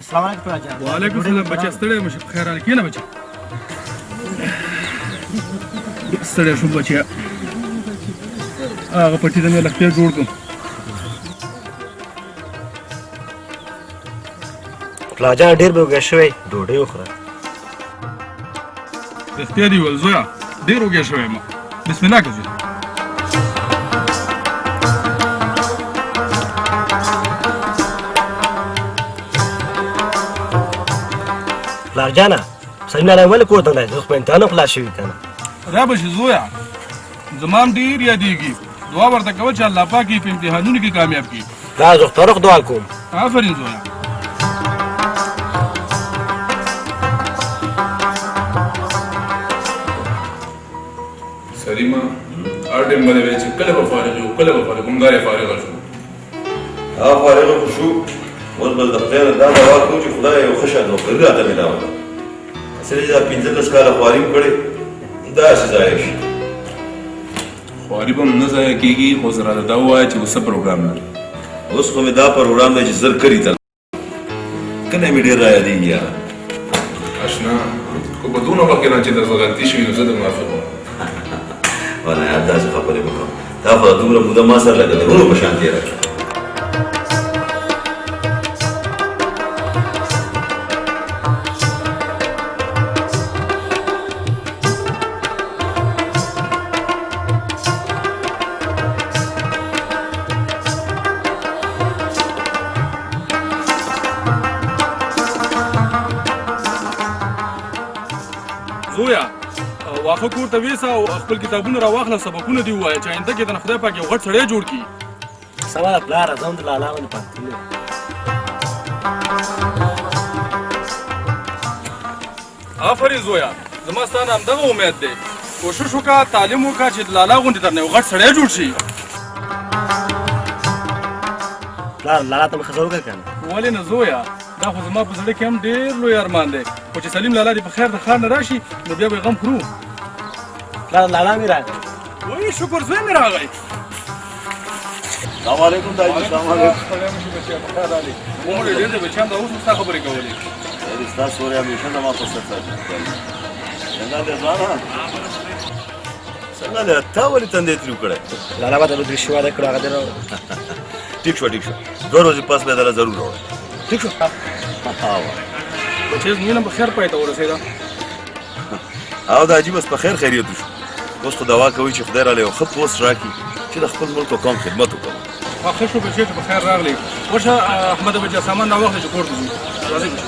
السلام علیکم راجا. وعلیکم السلام بچه. ستړی مشه په خیر کېنه بچه. ستړی شوم بچه. هغه پټي ته مې لښتې جوړ کړم. پلار ډېر به وږی شوی ډوډۍ وخوره. رښتیا دي ویل زویه ډېر وږی شوی یم. بسم الله که زویه. پلار جانه سلیم لالا ولې کور ته نه دی؟ خو په امتحانو خلاص شوي که نه. دا به شي زویه زما هم ډېر یادېږي. دعا ورته کوه چې الله پاک یې په امتحانونو کې کامیاب کړي. دا زه خو دعا کوم. آفرین زویه. سلیمه هر ټایم به دې وایي چې کله به فارغ یو کله به فارغ همدا یې فارغه شو. فارغه خو شو. اوس به د خدای نه دا دعا کوو چې خدای یو ښه شان نوکري راته میلاوه کړه. اصل یې دا 15 کاله خواري م کړې داسې ضایع شي. خواري به هم نه ضایع کېږي خو زه راته دا ووایه چې اوس څه پروګرام لري. اوس خو مې دا پروګرام دی چې زر کلي ته کنه مې ډېر رایادېږي یاره. اشنا خو په دونه وخت کې نه چې درڅه غلطي شوي نو زه در معافي غواړم. ونه یار داسې خبرې مه کوه. دا خو دومره موده ما سره لکه د وروڼو په شان تېره کړه. زویه واښه کور ته ویسه او خپل کتابونه راواخله سبقونه دې ووایه چې آینده کې د خدای پاک یو غټ سړی جوړ کړي. سمه ده پلاره زه هم د لالا غوندې پوهنتون یم. آفرین زویه زما ستا نه همدغه امید دی. کوشش وکړه تعلیم وکړه چې د لالا غوندې درنه یو غټ سړی جوړ شي. پلار لالا ته مې ښځه وکړه که نه. ولې نه زویه دا خو زما په زړه کې هم ډېر لوی ارمان دی خو چې سلیم لالا دې په خیر د ښار نه راشي نو بیا به یې غم خورو. پلار لالا مې راغی. وایي شکر زوی مې راغی. السلام علیکم داجي. السلام علیکم. عمر یې ډېر دی بچیان دا اوس هم ستا خبرې کولې. ستا سورې همیشه زما په سر ساتي. څنګه دې ځوانه څنګه دې تا ولې تندی تریو کړی؟ لالا به د لودري شي واده کړو هغه دې راوړه. ټیک شو ټیک شو 2 ورځې پس به درله ضرور راوړم. ټیک شو. بچې زموږ نه به خیر پای ته ورسېده. او دا عجیبه په خیر خیریت وشو. اوس خو دعا کوي چې خدای راله یو ښه پوسټ راکړي چې د خپل ملک او قوم خدمت وکړو. ښه شو بچې چې په خیر راغلې. ورشه احمده بچه سامان راواخلې چې کور ته ځو. راځئ بچې.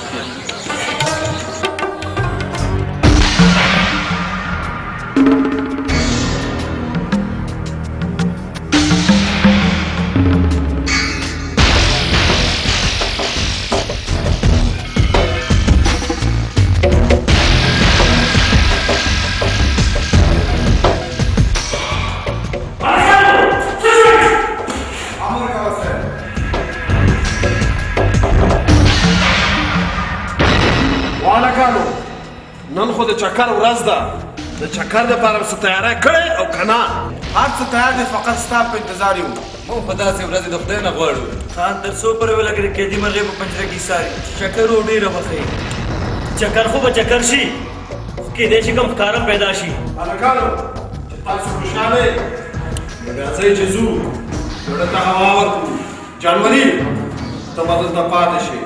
نن خو د چکر ورځ ده. د چکر دپاره څه تیاری کړی او که نه؟ هر څه تیار دی فقط ستا په انتظار یو. موږ په داسې ورځې د خدای نه غواړو خان تر څو پورې ولګېد قیدي مرغۍ په پنجره کې ایساري چکر و ډېره خوښوي. چکر خو به چکر شي خو کیدای شي کوم ښکاره پیدا شي. هلکانو چې تاسو خوشحاله یې نو راځئ چې ځو زړه ته هوا ورکړو. جانوري ته به دلته پاتې شي.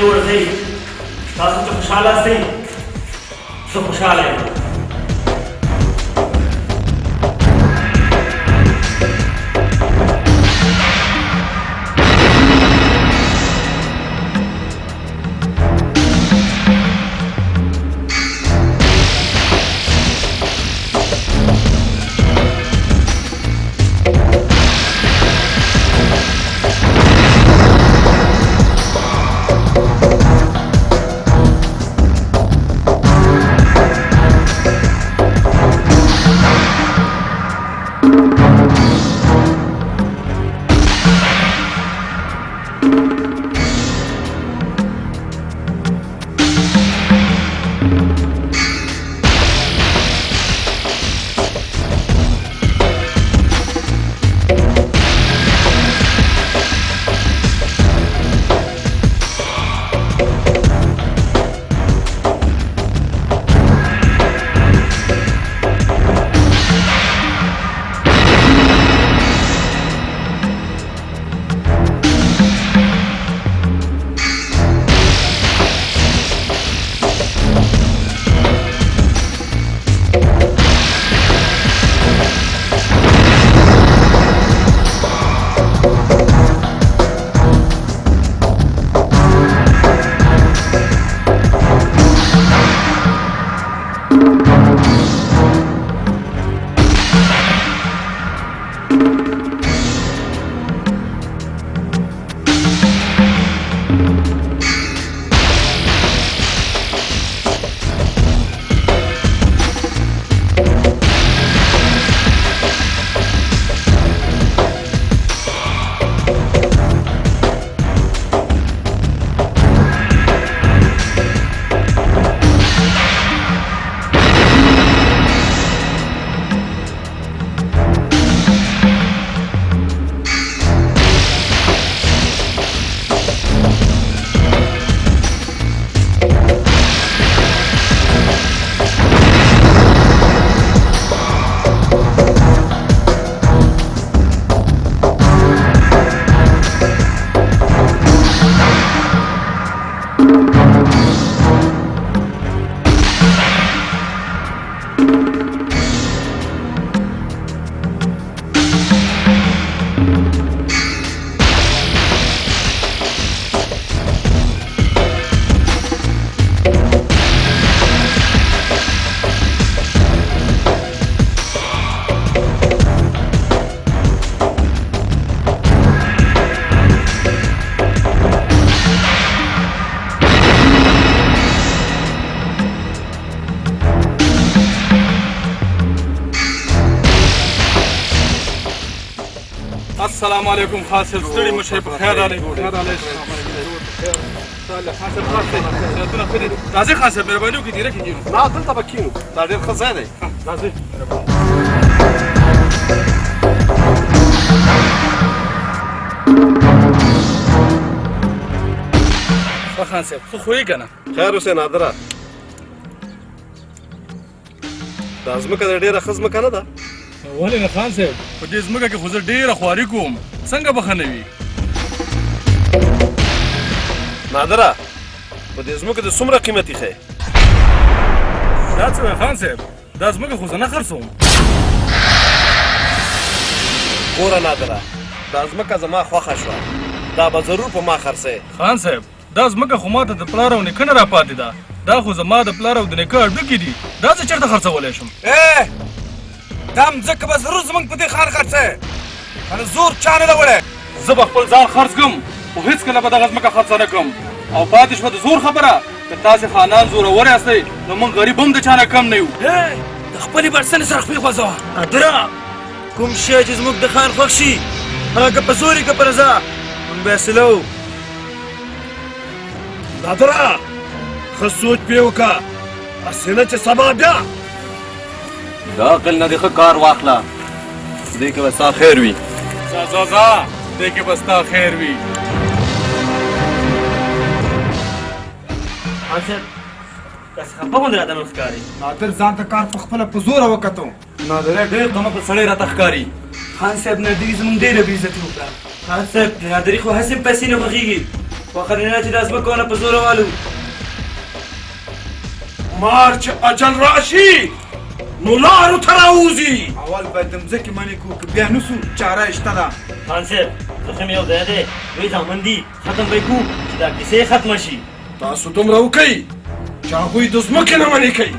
ورځئ تاسو چې خوشحاله یاستئ زه خوشحاله یم. السلام علیکم خان صاحب ستړي مشه په خیر راغلی راځئ خان صاحب مهرباني وکړئ ډیره کېږي نه دلته به کښېنو دا ډېر ښه ځای دی راځئ ښه خان صاحب ښه خو یې که نه خیر اوسې نادره دا ځمکه د ډېره ښه ځمکه نه ده ولې نه خان صاحب په دې ځمکه کې خو زه ډېره خواري کوم څنګه به ښه نه وي نادره په دې ځمکه د څومره قیمت ایښی دا څه وایي خان صاحب دا ځمکه خو زه نه خرڅوم ګوره نادره دا ځمکه زما خوښه شوه دا به ضرور په ما خرڅی خان صاحب دا ځمکه خو ما ته د پلار او نیکه نه راپاتې ده دا خو زما د پلار او د نیکه هډوکي دي دا زه چېرته خرڅولی شم دا مځکه به ضرور زموږ په دې ښار خرڅه کنه زور چا نه ده وړی زه به خپل ځان خرڅ کړم خو هېڅکله به دغه ځمکه خرڅه نه کړم او پاتې شوه د زور خبره که تاسې خانان زورور یاستئ نو موږ غریب هم د چا نه کم نه یو د خپلې بړستنې سره خپې خوځوه ادره کوم شی چې زموږ د خان خوښ شي هغه که په زور یې که په رضا موږ به یې سلو نادره ښه سوچ پرې وکړه هسې نه چې سبا بیا د عقل نه دې ښه کار واخله دې کې به ستا خیر وي ځه دې کې به ستا خیر وي خان صاحب داسې خفه غوندې راته نن ښکاري نادر ځان ته کار په خپله په زوره وکتو نادره ډېر قمقل سړی راته ښکاري خان صاحب نادري زموږ ډېره بېعزتي وکړه خان صاحب د نادري خو هسې پیسې نه خوښېږي خو اخرنه چې دا ځمکه ونه په زوره والو مار چې اجل راشي نو لارو ته راوځي اول باید د مځکې منې کړو که بیا نه سو چاره یې شته ده خان صاحب زخم یو ځای دی دوی ځامن دي ختم به یې کړو چې دا کیسې ختمه شي تاسو دومره وکئ چې هغوی د ځمکې نه منې کوي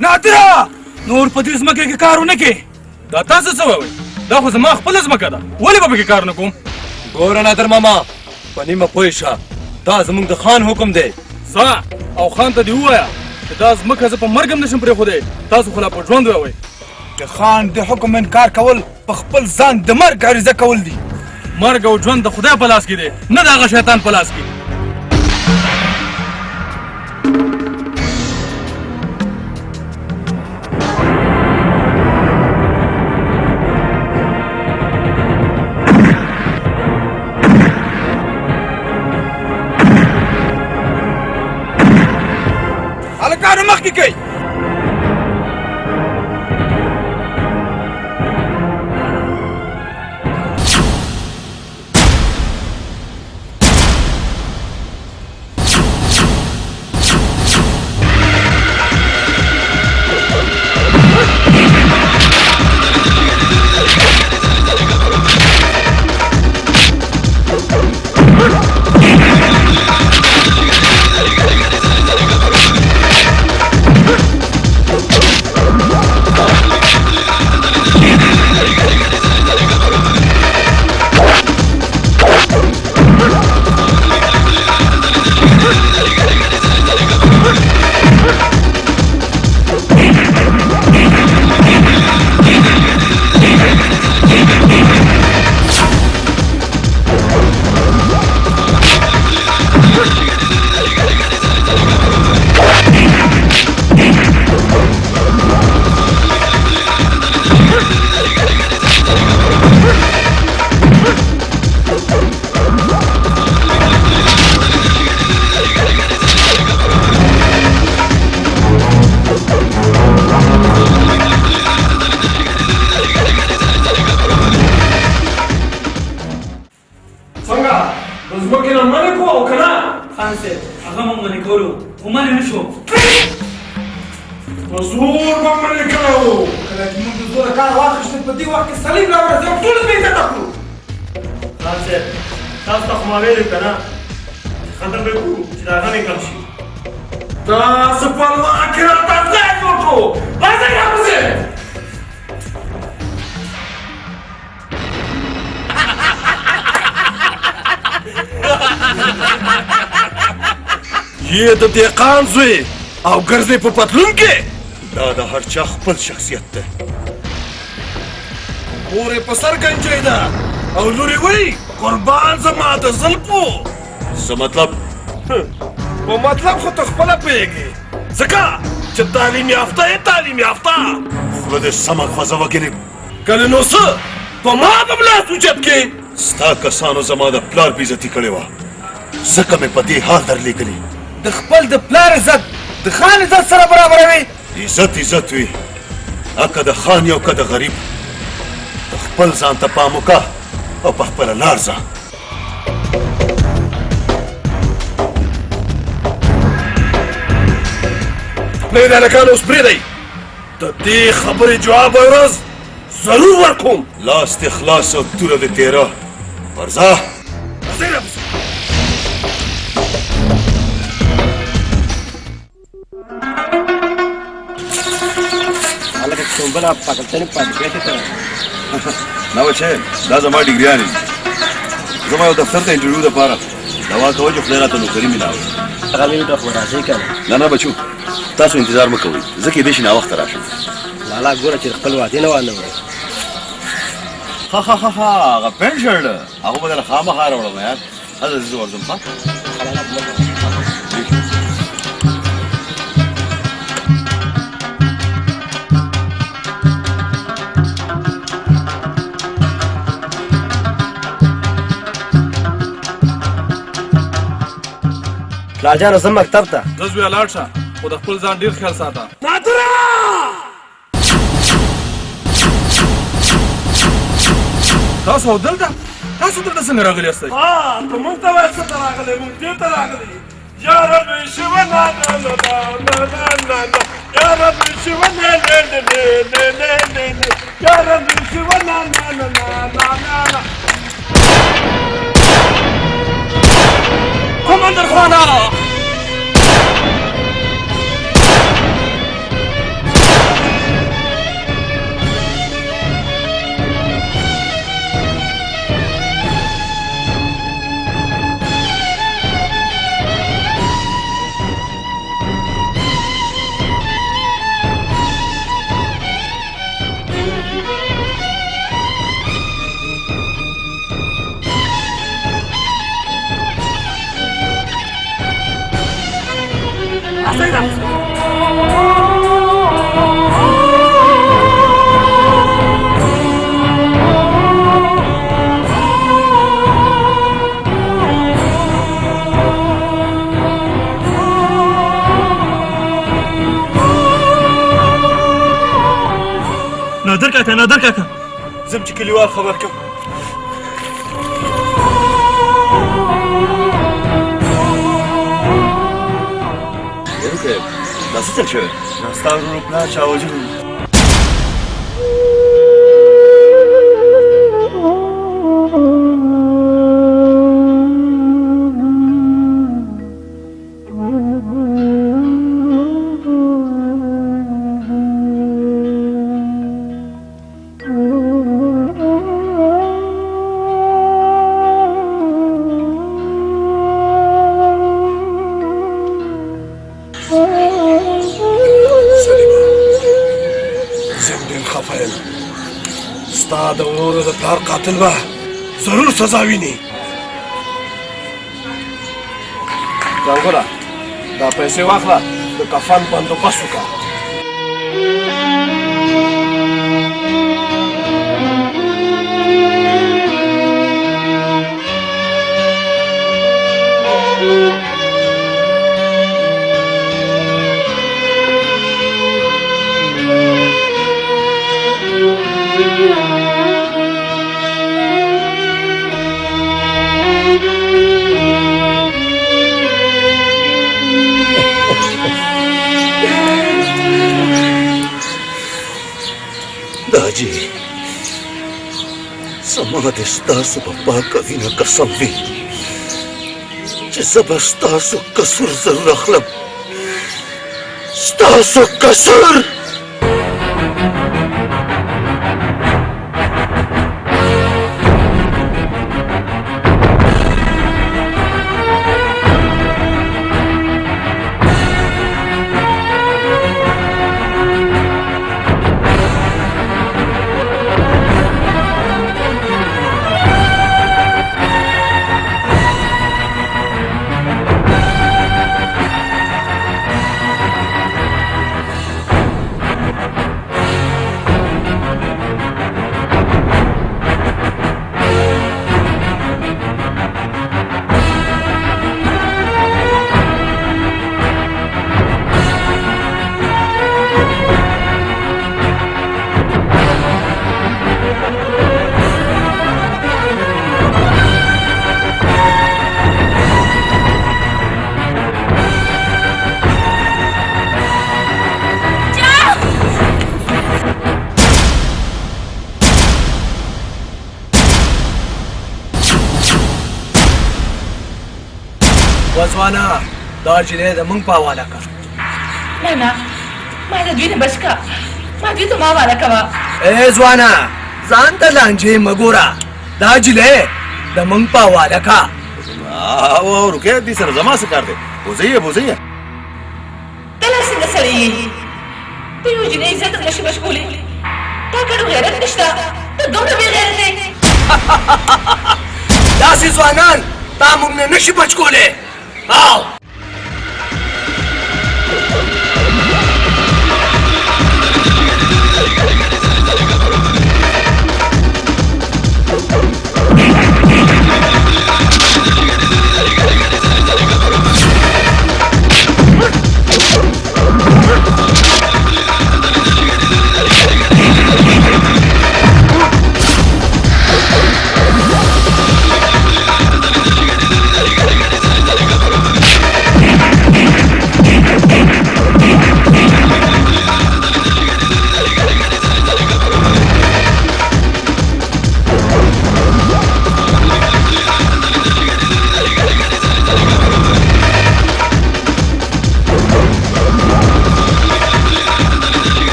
نادره نور په دې ځمکه کې کار ونه کې دا تاسو څه وایئ دا خو زما خپله ځمکه ده ولې به پکې کار نه کوم ګوره نادر ماما په نیمه پوه شه دا زموږ د خان حکم دی ځه او خان ته دې ووایه چې دا ځمکه زه په مرګ هم نشم پرېښودی تاسو خو لا په ژوند ووایئ د خان د حکم انکار کول په خپل ځان د مرګ عریضه کول دي مرګ او ژوند د خدای په لاس کې دی نه د هغه شیطان په لاس کې هلکانو مخکې کوي یې د دهقان زوی او ګرځې په پتلون کې دا د هر چا خپل شخصیت دی مور یې په سر ګنجۍ ده او لور یې وایي قربان زما د زلفو څه مطلب په مطلب خو ته خپله پوهېږې ځکه چې تعلیم یافته یې تعلیم یافته خوله دې سمه خوځه وګرې کنه نو څه په ما به ملا سوچت کې ستا کسانو زما د پلار بېزتي کړې وه ځکه مې په دې حال درلېږلي د خپل د پلار عزت د خان عزت سره برابروي عزت وي که د خان یو که د غریب د خپل ځان ته پام وکړه او په خپله لار ځه پرېږدئ هلکان اوس پرېږدئ د دې خبرې جواب ورځ ضرور ورکوم لاس دې خلاص او توره دې تېره ورځه هلکه څومره پاکستاني پاتې ته نه بچې دا زما ډګریان دي زما یو دفتر ته انټرویو دپاره دوا کوه چې خدای راته نوکري میلاوي هغه مې ته خو راځئ که نه نه بچو تاسو انتظار مه کوئ زه کیدای شي ناوخته راشم لالا ګوره چې خپل وعدې نه وانه وړي هغه پینټ شرټ هغه به درله خامخا راوړم یار هلته زه ورځم ښه پلار جانه زه مکتب ته زه زوی لاړ شه خو د خپل ځان ډېر خیال ساته تاسو دلته څنګه راغلي یاستئ ته مونږ ته وایه څه ته راغلی مونږ دې ته راغلي یا ربي شوه نا نا نا نا نا نا نا یا ربي شوه نا نا نا نا نا نا نا یا ربي شوه نا نا نا نا نا نا کماندر خوانا نادر کاکا زم چې کلیوال خبر کړم یارو که دا څه چل شوی دا ستا ورور پلار چا وژلی ستا د ورور د پلار قاتل به ضرور سزا ویني ځانګوره دا پیسې واخله د کفن بندوبست وکړه दाजी زما د ستاسو په پاکه وینه قسم وي چې زه به ستاسو قصور ضرور اخلم ستاسو قصور وځوانا دا جنې د مونږ په حواله کړ. نه نه ما د دوی نه بچ کا ما دوی ته ما حواله کوه. ای ځوانا ځان ته لانجې مه ګوره دا جنې د مونږ په حواله کا. او رکیه دې سره زما څه کار دی؟ بوځئ ته لا څنګه سړی یې ته یو جنۍ عزت نشي بچکولی تا کړو غیرت نشته ته دومره بې غیرت یې. داسې ځوانان تا موږ نه نشي بچکولی. او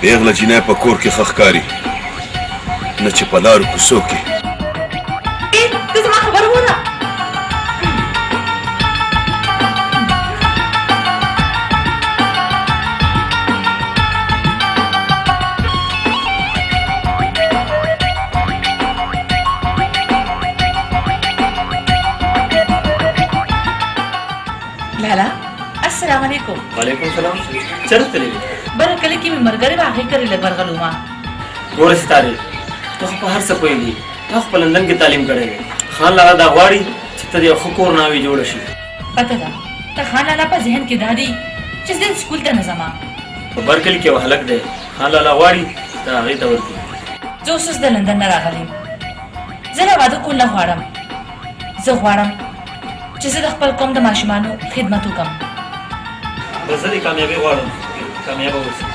پیغله جینۍ په کور کې ښه ښکاري نه چې په لارو کوڅو کې. ته زما خبره وره لالا السلام علیکم. وعلیکم السلام. چرته تللی بره کله کې مې مرګرې واغې کړې لږ ورغلوما. ګوره ستارې ته خو په هر څه پوهېږي تا خو په لندن کې تعلیم کړی دی. خان لالا دا غواړي چې ته د یو ښه کور ناوې جوړه شي. پته ده ته خان لالا په ذهن کې دا دی چې زه سکول ته نه ځمه. په برکلي کې یو هلک دی خان لالا غواړي ته هغې ته ورکړي. زه اوس د لندن نه راغلی یم. زه لا واده کول نه غواړم. زه غواړم چې زه د خپل قوم د ماشومانو خدمت وکړم. بس زه دې کامیابي غواړم کامیابه اوسې.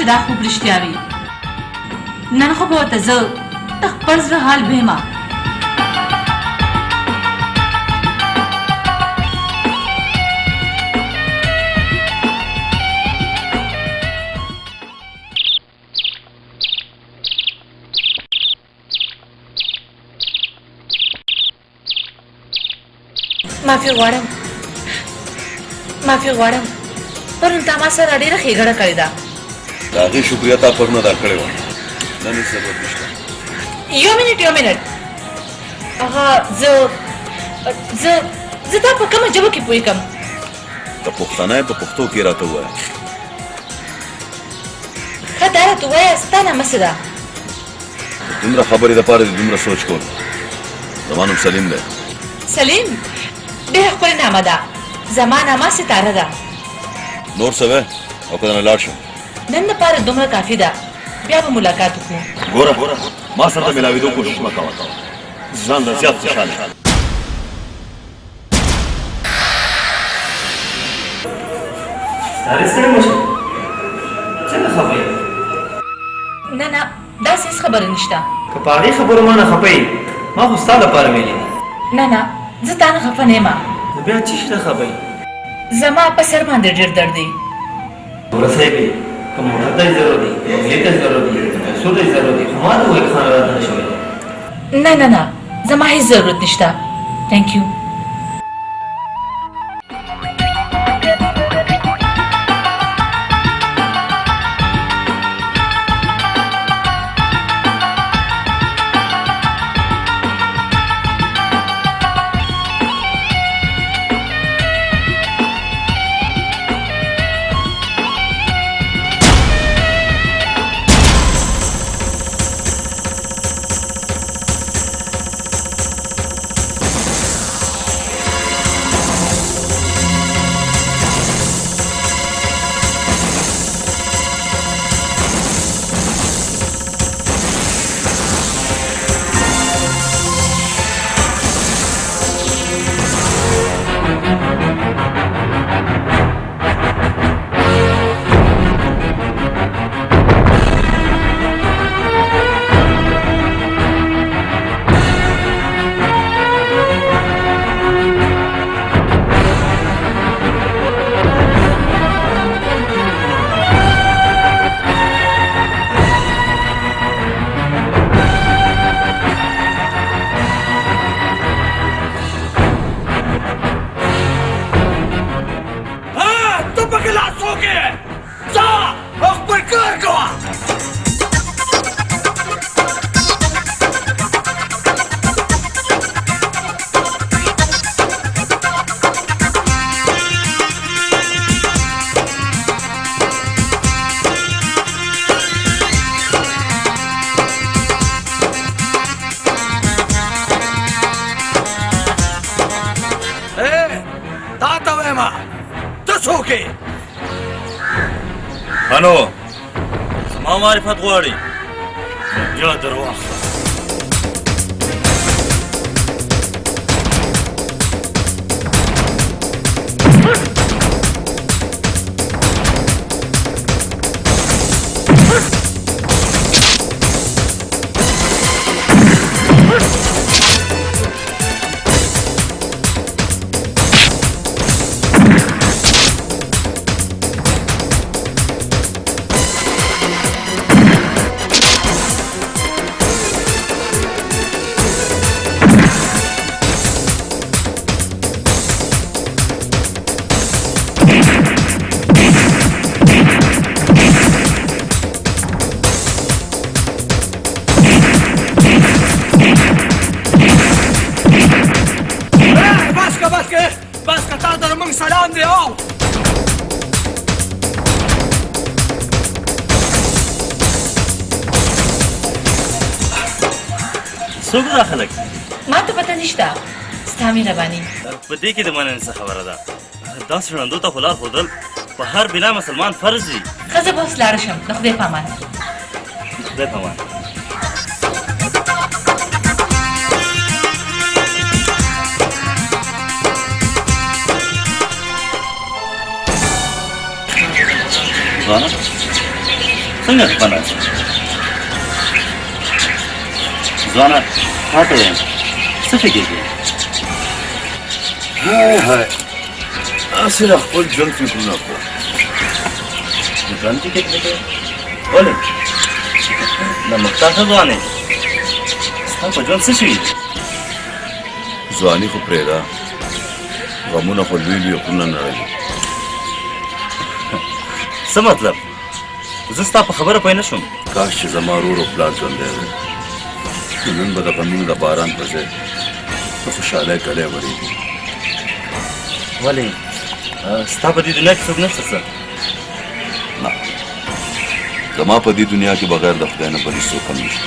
دا خوب رښتیا وي نن خو به ورته زه د خپل زړه حال ویمه معافي غواړم پرون تا ما سره ډېره ښېګڼه کړې ده د هغې شکریه تا پرون ادا کړې وه نن هېڅ ضرورت نشته یو منټ هغه زه تا په کومه ژبه کې پوهېږم که پښتانه یې په پښتو کې راته ووایه ښه دا راته ووایه ستا نامه څه ده دومره خبرې دپاره دې دومره سوچ کول زما نوم سلیم دی سلیم ډېره ښکلې نامه ده زما نامه ستاره ده نور څه وی او که نه لاړ شم نن دپاره دومره کافي ده بیا به ملاقات وکړو ګوره ما سره د ملاوېدو کوشش مه کوه ځان له زیات خوشحاله ساري ستړی مه شې څنګه خفه یې نه داسې هېڅ خبره نشته که په هغې خبرو ما نه خفه یې ما خو ستا لپاره ویلې دي نه زه تا نه خفه نه یم نو بیا څه شته خفه یې زما په سر باندې ډېر درد دی ګوره صاحب که موټر ته یې ضرورت دی که بجلۍ ته یې ضرورت دی که پیسو ته یې ضرورت دی خو ما ته وایي خان راته نه شوی نه زما هیڅ ضرورت نشته تھینک یو هنو زما معرفت غواړي بیا درواخله څوک دا خلک ما ته پته نشته ستا مهرباني په دې کې د مننې څه خبره ده داسې ړندو ته خو لار ښودل په هر بنا مسلمان فرض دي ښه زه به اوس لاړه شم د خدای په امان خدای په امان څنګه خپله ځوانه هاته یم څه فکر کوې هاي هاي هسې د خپل ژوند فکرونه کوم ژوند کې فکر کوې ولې د مختاصه ځوانې ستا په ژوند څه شوي ځواني خو پرېږده غمونه خو لوی لوی غرونه نړوي څه مطلب زه ستا په خبره پوه نه شوم کاش چې زما ورور او پلار ژوندی وی نن به د غمونو د باران په ځای د خوشحالۍ کلی ورېږي ولې ستا په دې دنیا کې څوک نشته څه نه زما په دې دنیا کې بغیر د خدای نه بل هېڅوک هم نشته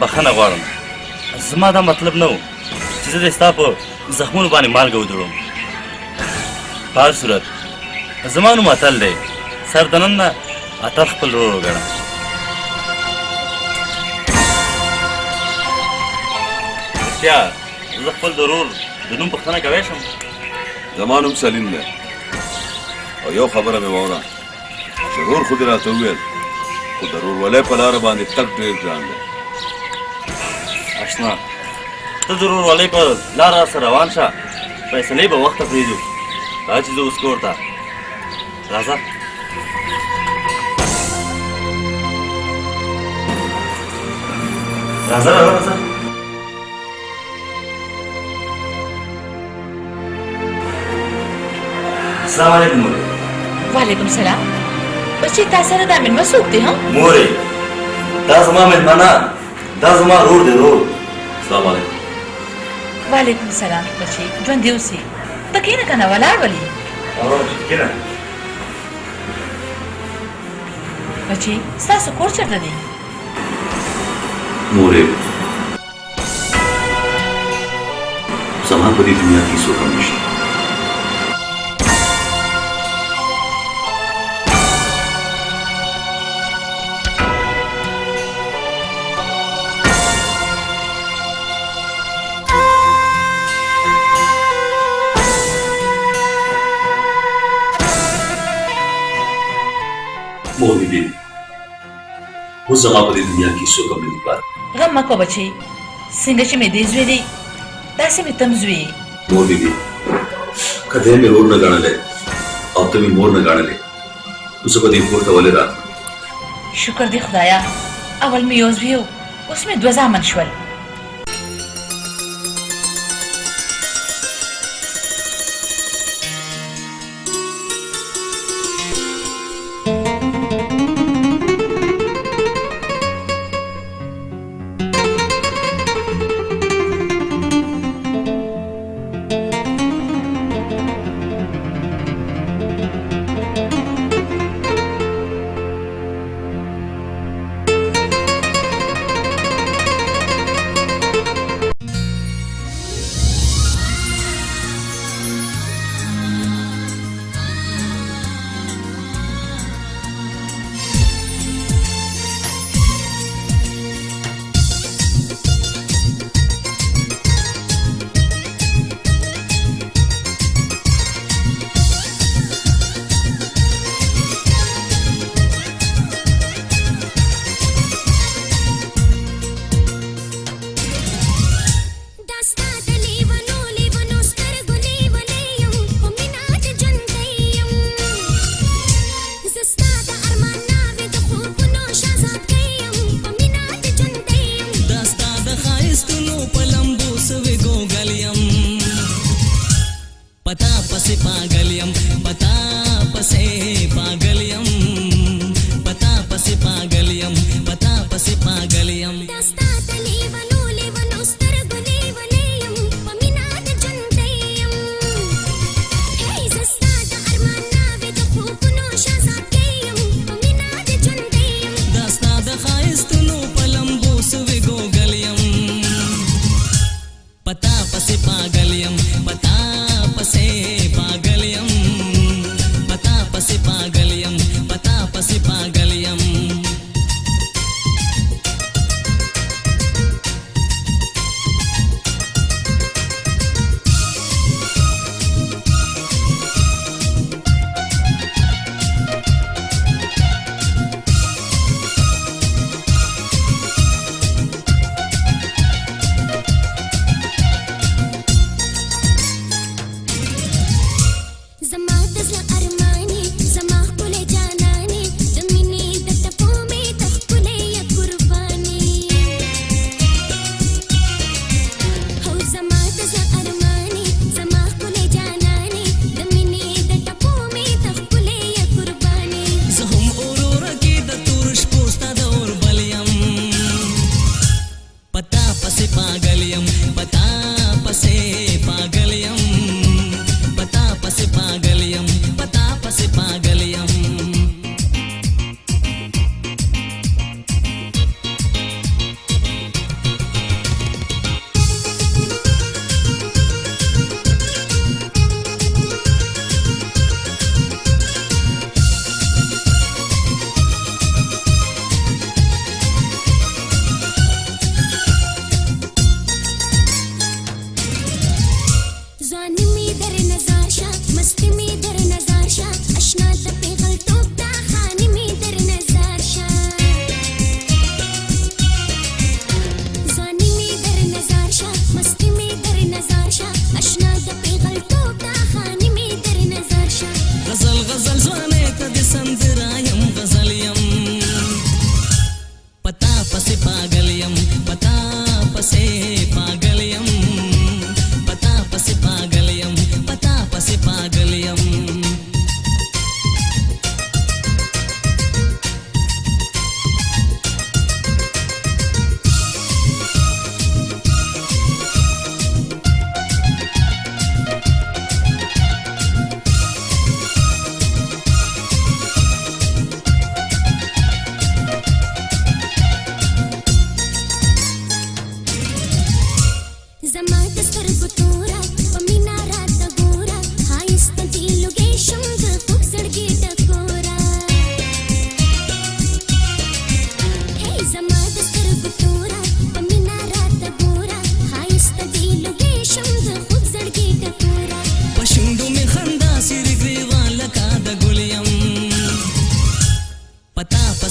بخښنه غواړم زما دا مطلب نه و چې زه د ستا په زخمونو باندې مالګه ودروم په هر صورت زما نوم اتل دی سر د نن نه اتل خپل ورور وګڼه رښتیا زه خپل د ورور د نوم پوښتنه کوی شم زما نوم سلیم دی او یو خبره مې واوره چې ورور خو دې راته وویل خو د ورورولۍ په لاره باندې تګ ډېر ګران دی اشنا ته د ورورولۍ په لاره راسره روان شه فیصلې به وخته پرېږدو راځه چې زه اوس کور ته راځه راځه راځه السلام علیکم مورې وعلیکم سلام بچې تا سره دا مېلمه څوک دی ها مورې دا زما مېلمه نه دا زما ورور دی ورور السلام علیکم وعلیکم سلام بچې ژوندی اوسې ته کښېنه که نه ولاړ ولې کېنه بچې ستاسو کور چېرته دی مورې زما په دې دنیا کې څوک هم نشته مور بیبي اوس زما په دې دنیا کې څوک هم نه دي پاتې غم مه کوه بچې څنګه چې مې دې زوی دی داسې مې تم زوی یې مور بیبي که دی مې ورور نه ګڼلی او ته مې مور نه ګڼلی نو زه به دې کور ته ولې راتلم شکر دی خدایا اول مې یو زوی و اوس مې دوه زامن شول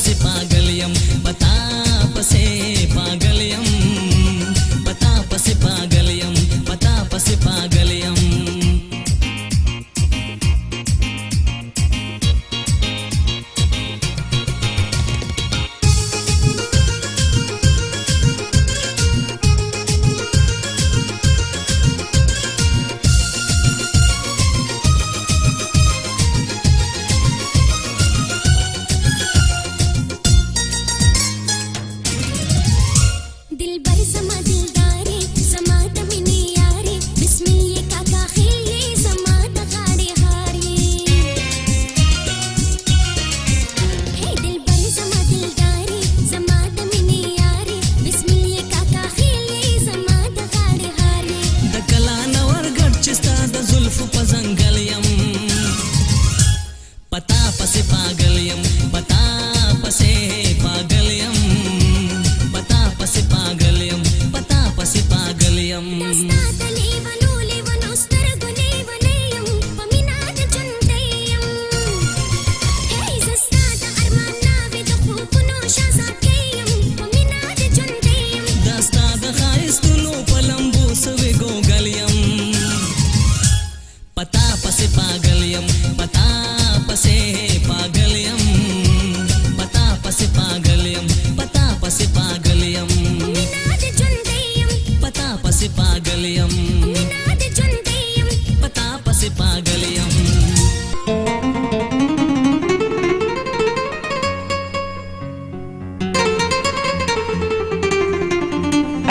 पसे पागलियम पता पसे पागलियम पता पसे पागलियम पता पसे पागलियम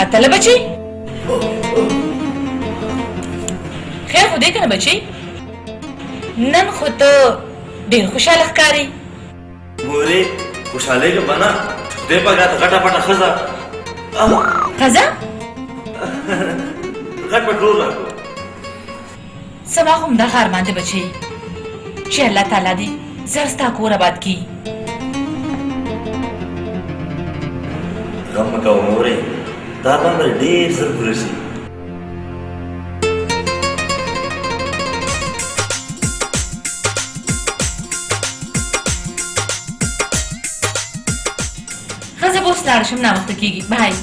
अतला बच्ची खैर खुदे का ना बच्ची नन खुद ढेर खुशहाल ښکاري ګورې خوشحالۍ که بنا خدای پاک راته غټه پټه ښځه ښځه غټ پټ روز راکړو زما خو همدغه ارمان دی بچی چې الله تعالی دې زر ستا کور آباد کړي غم مه کوه مورې دا ارمان به ډېر ژر پوره شي ښځه به اوس لاړه شم ناوخته کېږي بای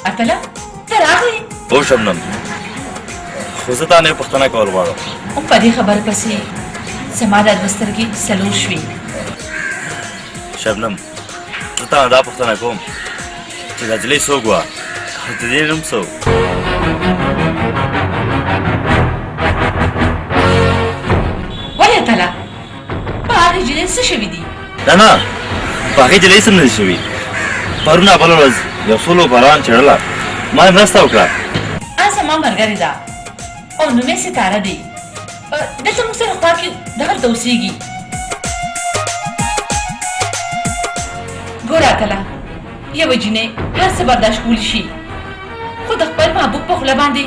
اتله ته راغلې هو شبنم خو زه تا نه یو پوښتنه کول غواړم او په دې خبره پسې زما دا دوه سترګې څلور شوې شبنم زه تا نه دا پوښتنه کوم چې دا نجلۍ څوک وه او د دې نوم څه و ولې اتله په هغې نجلۍ څه شوي دي نه نه په هغې نجلۍ څه نه دي شوي پرونه بله ورځ یو څو لوبران چړله ما یې مرسته وکړه زما ملګرې ده او نوم یې ستاره دی دلته موږ سره خوا کې دغلته اوسېږي ګوره اتله یوه جینۍ هر څه برداشت کولی شي خو د خپل محبوب په خوله باندې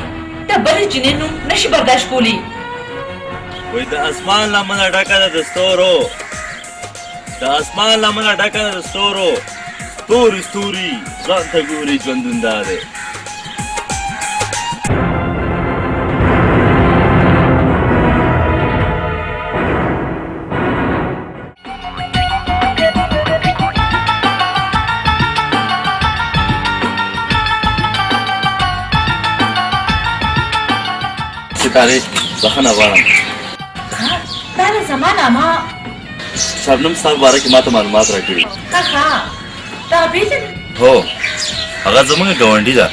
د بلې جینۍ نوم نشي برداشت کولی وایي د اسمان لمنه ډکه ده د ستورو د اسمان لمنه ډکه ده د ستورو ستوري ستوري ځان ته ګوري ژوندون دا دی ستارې بخښنه غواړم دا د زما نامه شبنم ستا په باره کې ما ته معلومات راکړي کاکا تا پېژنې هو هغه زموږ ګاونډي ده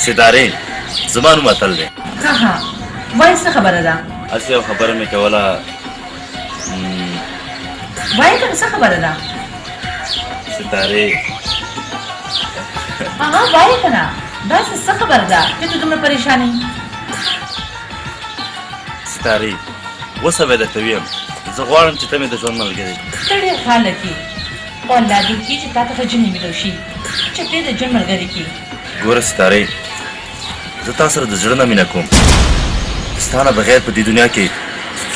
ستارې زما نوم اتل دی کاکا وایه څه خبره ده هسې یو خبره مې کوله وایه کنه څه خبره ده ستارې هغه وایه کنه داسې څه خبره ده چې ته دومره پریشان یې ستارې اوسه به درته ویم زه غواړم چې ته مې د ژوند ملګرې ته ډېر خیال لکې او الله دې کړي چې تا ته ښه جنې میلاو شي چې ته یې د ژوند ملګرې کړي ګوره ستارې زه تا سره د زړه نه مینه کوم ستا نه بغیر په دې دنیا کې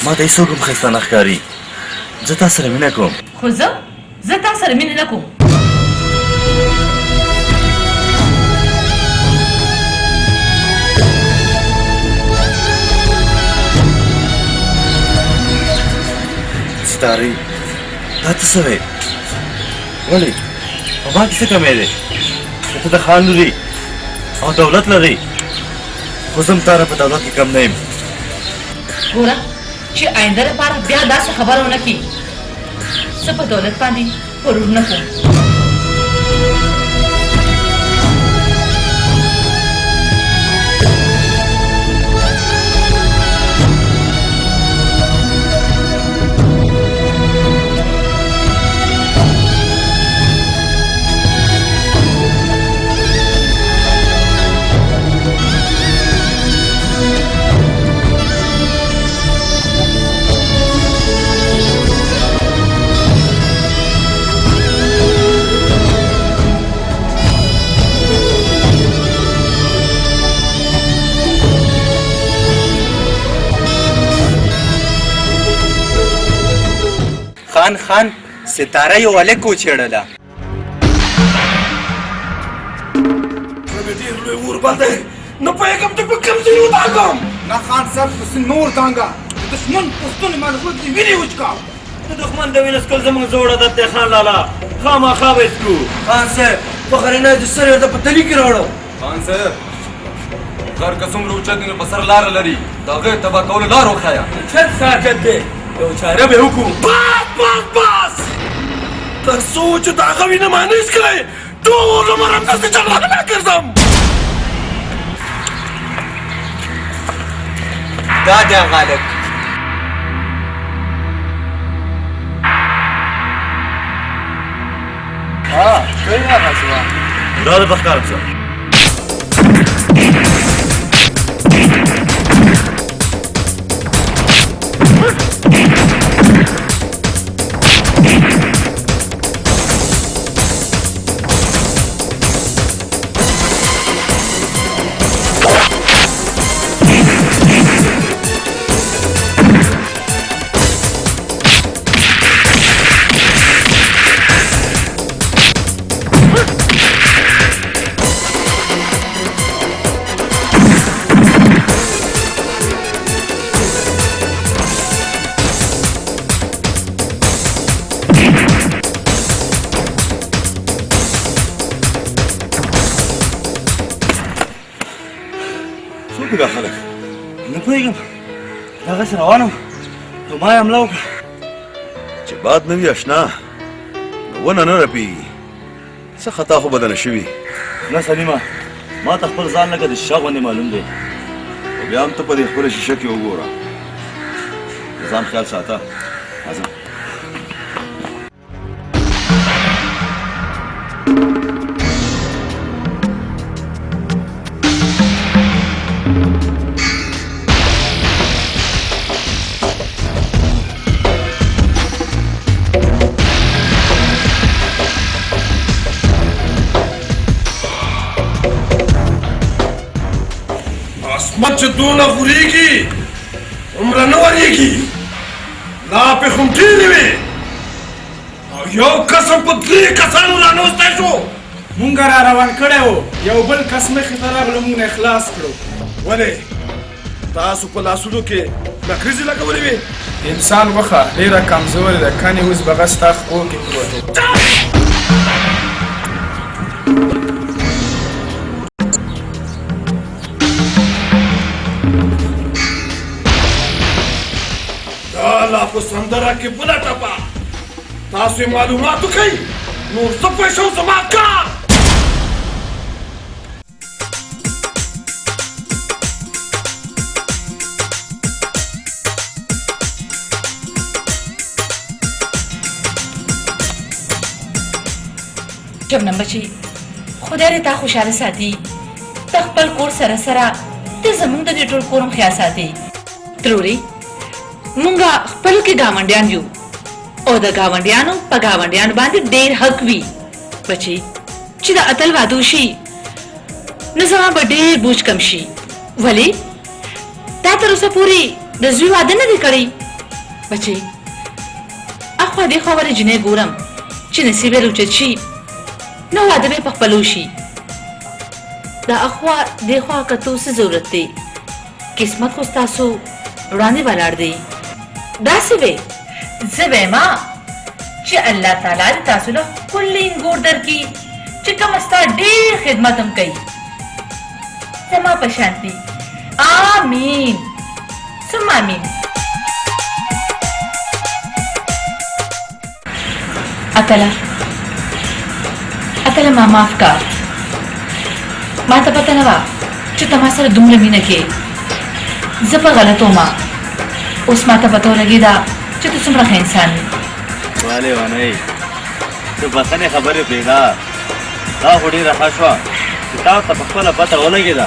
ما ته هېڅوک هم ښایسته نه ښکاري زه تا سره مینه کوم خو زه تا سره مینه نه کوم ستاري دا څه سوې ولې په ما کې څه کمی دی که ته د خان لوري او دولت لري خو زه هم تاره په دولت کې کم نه یم ګوره چې آینده لپاره بیا داسې خبره ونه کړي زه په دولت باندې غرور نه کوم خان ستاره یو الک وچېړله ډېر لوی اور بل دی نه پوهېږم چې په کوم ځای ودانګم نه خان صاحب پسې نور دانګه د دښمن پښتون مالغوت دې وینې وچکاو د دښمن د وینې څکل زموږ زوړ عادت دی خان لالا خامخا به یې څکو خان صاحب په غرینه د سر یې د په تلي کې راوړو خان صاحب غر که څومره اوچت دی نو په سر لاره لري د هغې تباه کولو لار وښیه چت ساکت دی یو چاره به وکړو بس تر څو چې د هغه وینه ما نه څکلی ټول عمر همداسې جګړه نه ګرځم دا دی هغه هلک ښه یې هغه ځوان دا د بخکار څه څوک دا خلک نه پوهېږم هغسې روان وم نو ما یې حمله وکړه چې باد نه وي اشنا نو ونه نه رپېږي څه خطا خو بدنه شوي نه سلیمه ما ته خپل ځان لکه د شیشه غوندې معلوم دی خو بیا هم ته په دې خپله شیشه کې وګوره د ځان خیال ساته راځه اسمت چې دونه غورېږي عمره نه ورېږي لا پې خو ډېرې وې او یو قسم په درې کسانو رانوستی شو مونږ را روان کړی وو یو بل کس مخې ته راغلو مونږ نه خلاص کړو ولې تاسو په لاسونو کې نکریزې لګولې وې انسان وخه ډېره کمزورې ده کنې اوس بغه ستا خپو کې پروت و لا په سندره کې بله ټپه تاسو یې معلومات وکئ نور څه پوه شو زما کار شبنم بچی خدای دې تا خوشحاله ساتي ته خپل کور سره سره ته زموږ د دې ټول کور هم خیال ساتي تروري مونږه خپل کې ګاونډیان یو او د ګاونډیانو په ګاونډیانو باندې ډېر حق وي بچي چې د اتل واده وشي نو زما به ډېر بوج کم شي ولې تا تر اوسه پورې د زوی واده نه دی کړی بچي اخوا دې خوا ولې جنۍ ګورم چې نصیب یې روچت شي نو واده به په خپلو شي دا اخوا دې خوا کتو څه ضرورت دی قسمت خو ستاسو وړاندې ولاړ دی داسې وې زبېما چې الله تعالی دې تاسو له کلین ګور درکړي چې کوم ستا ډېر خدمت هم کوي زما په شانتي آمین ثم آمین. اتله ما معاف کړه. ما ته پته نه وه چې ته ما سره دومره مینه کې زه په غلطو ما اوس ما ته پته ولګېده چې ته څومره ښه انسان یې. والې ونۍ ته بښنې خبرې پرېږده دا خو ډېره ښه شوه چې تا ته په خپله پته ولګېده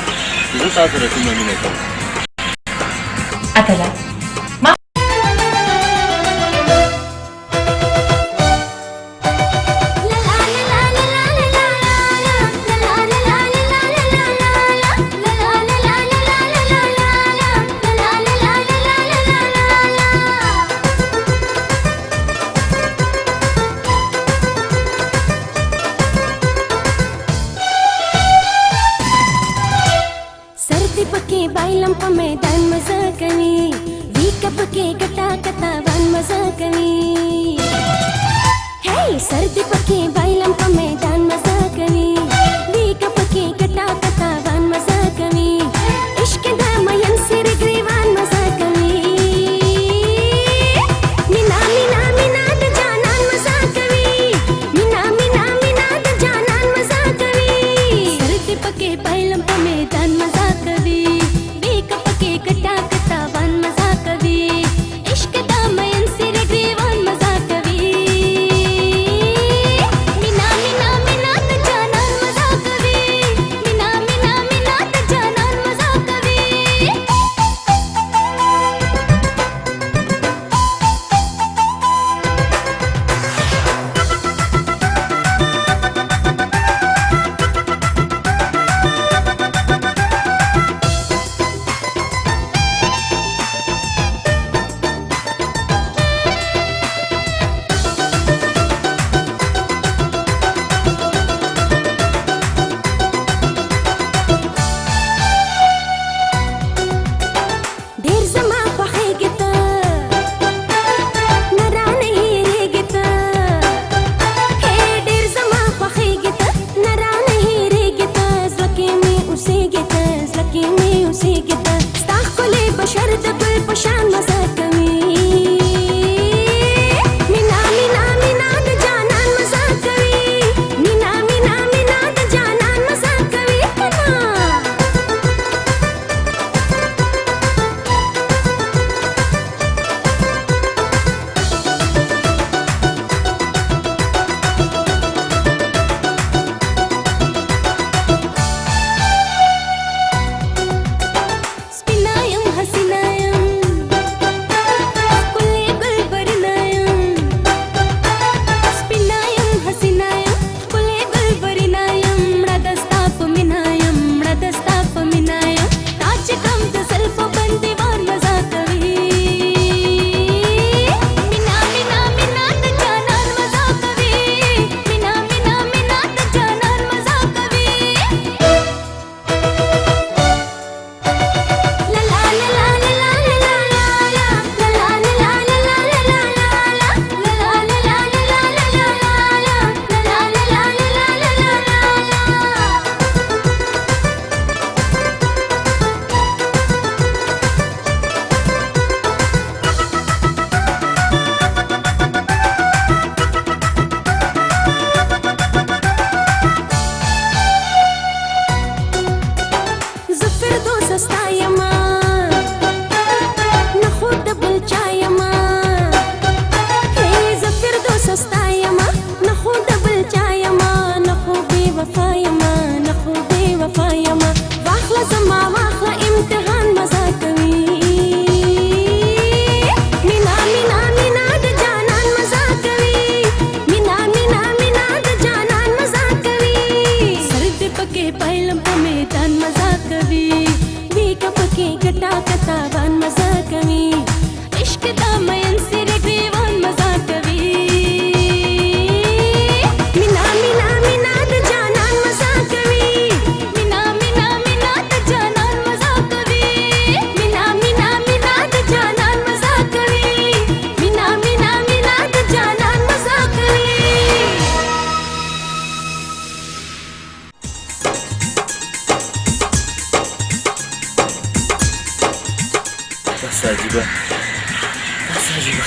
چې زه تا سره څومره مینه کوم. اتله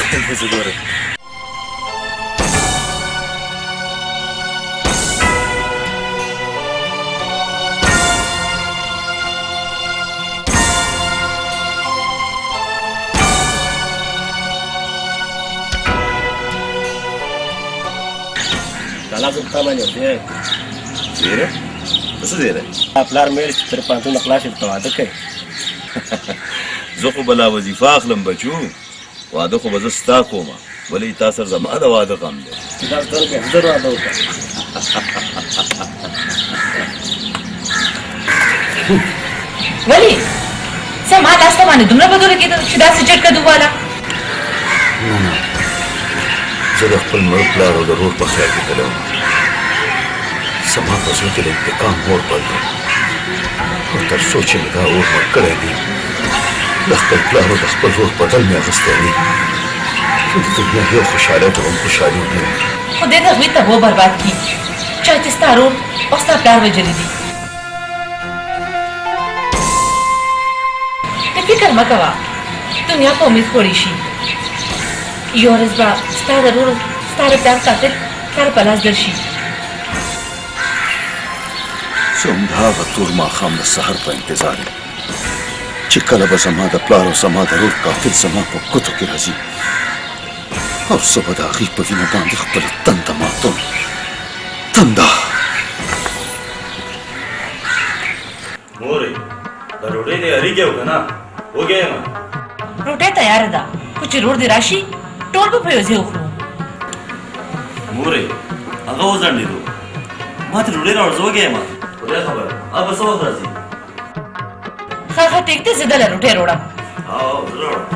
خپل ښځه ګوره. لازم تا باندې دی زیره څه زیره پلار مې چې تر پانتون خلاص ته واده کوي. زه خو بلا وظیفه اخلم بچو، واده خو به زه ستا کوم، ولې تا سره زما د واده غم دی. دا ټول به حضر واده وکړه. ولی سما تاسو باندې دومره بدل کېده چې دا سچټ کډو والا. زه د خپل مړ پلار او د رور په خیال کې تللی وم. زما په زړه کې د انتقام اور بل دی، او تر څو چې مې دا اور مړ کړی دی، د خپل پلار او د خپل رور بدل مې اخیستی دی. د دنیا یو خوشحالۍ ته هم خوشحالي نه وي. خدای د هغوی تبو برباد کړي چا چې ستا رور او ستا پلار وژلي دي. ته فکر مه کوه، دنیا په امید خوړی شي. یو ورځ به ستا د رور ستا د پلار قاتل ستا په لاس درشي. زه هم د هغه تور ماښام د سحر په انتظار یم چې کله به زما د پلار او زما د رور قاتل زما په ګوتو کې راځي، او زه به د هغې په وینه باندې خپله تنده ماتوم. تنده مورې دا ډوډۍ دې اړیږي او که نه وږی یم. روټۍ تیاره ده، خو چې رور دې راشي ټول به په یو ځای وخورو. مورې هغه وځنډېدو، ما ته ډوډۍ راوړه، زه وږی یم. خدای خبر هغه به څه وخت راځي. ښه ټیک دی، زه دله روټۍ راوړم. زه راوړم.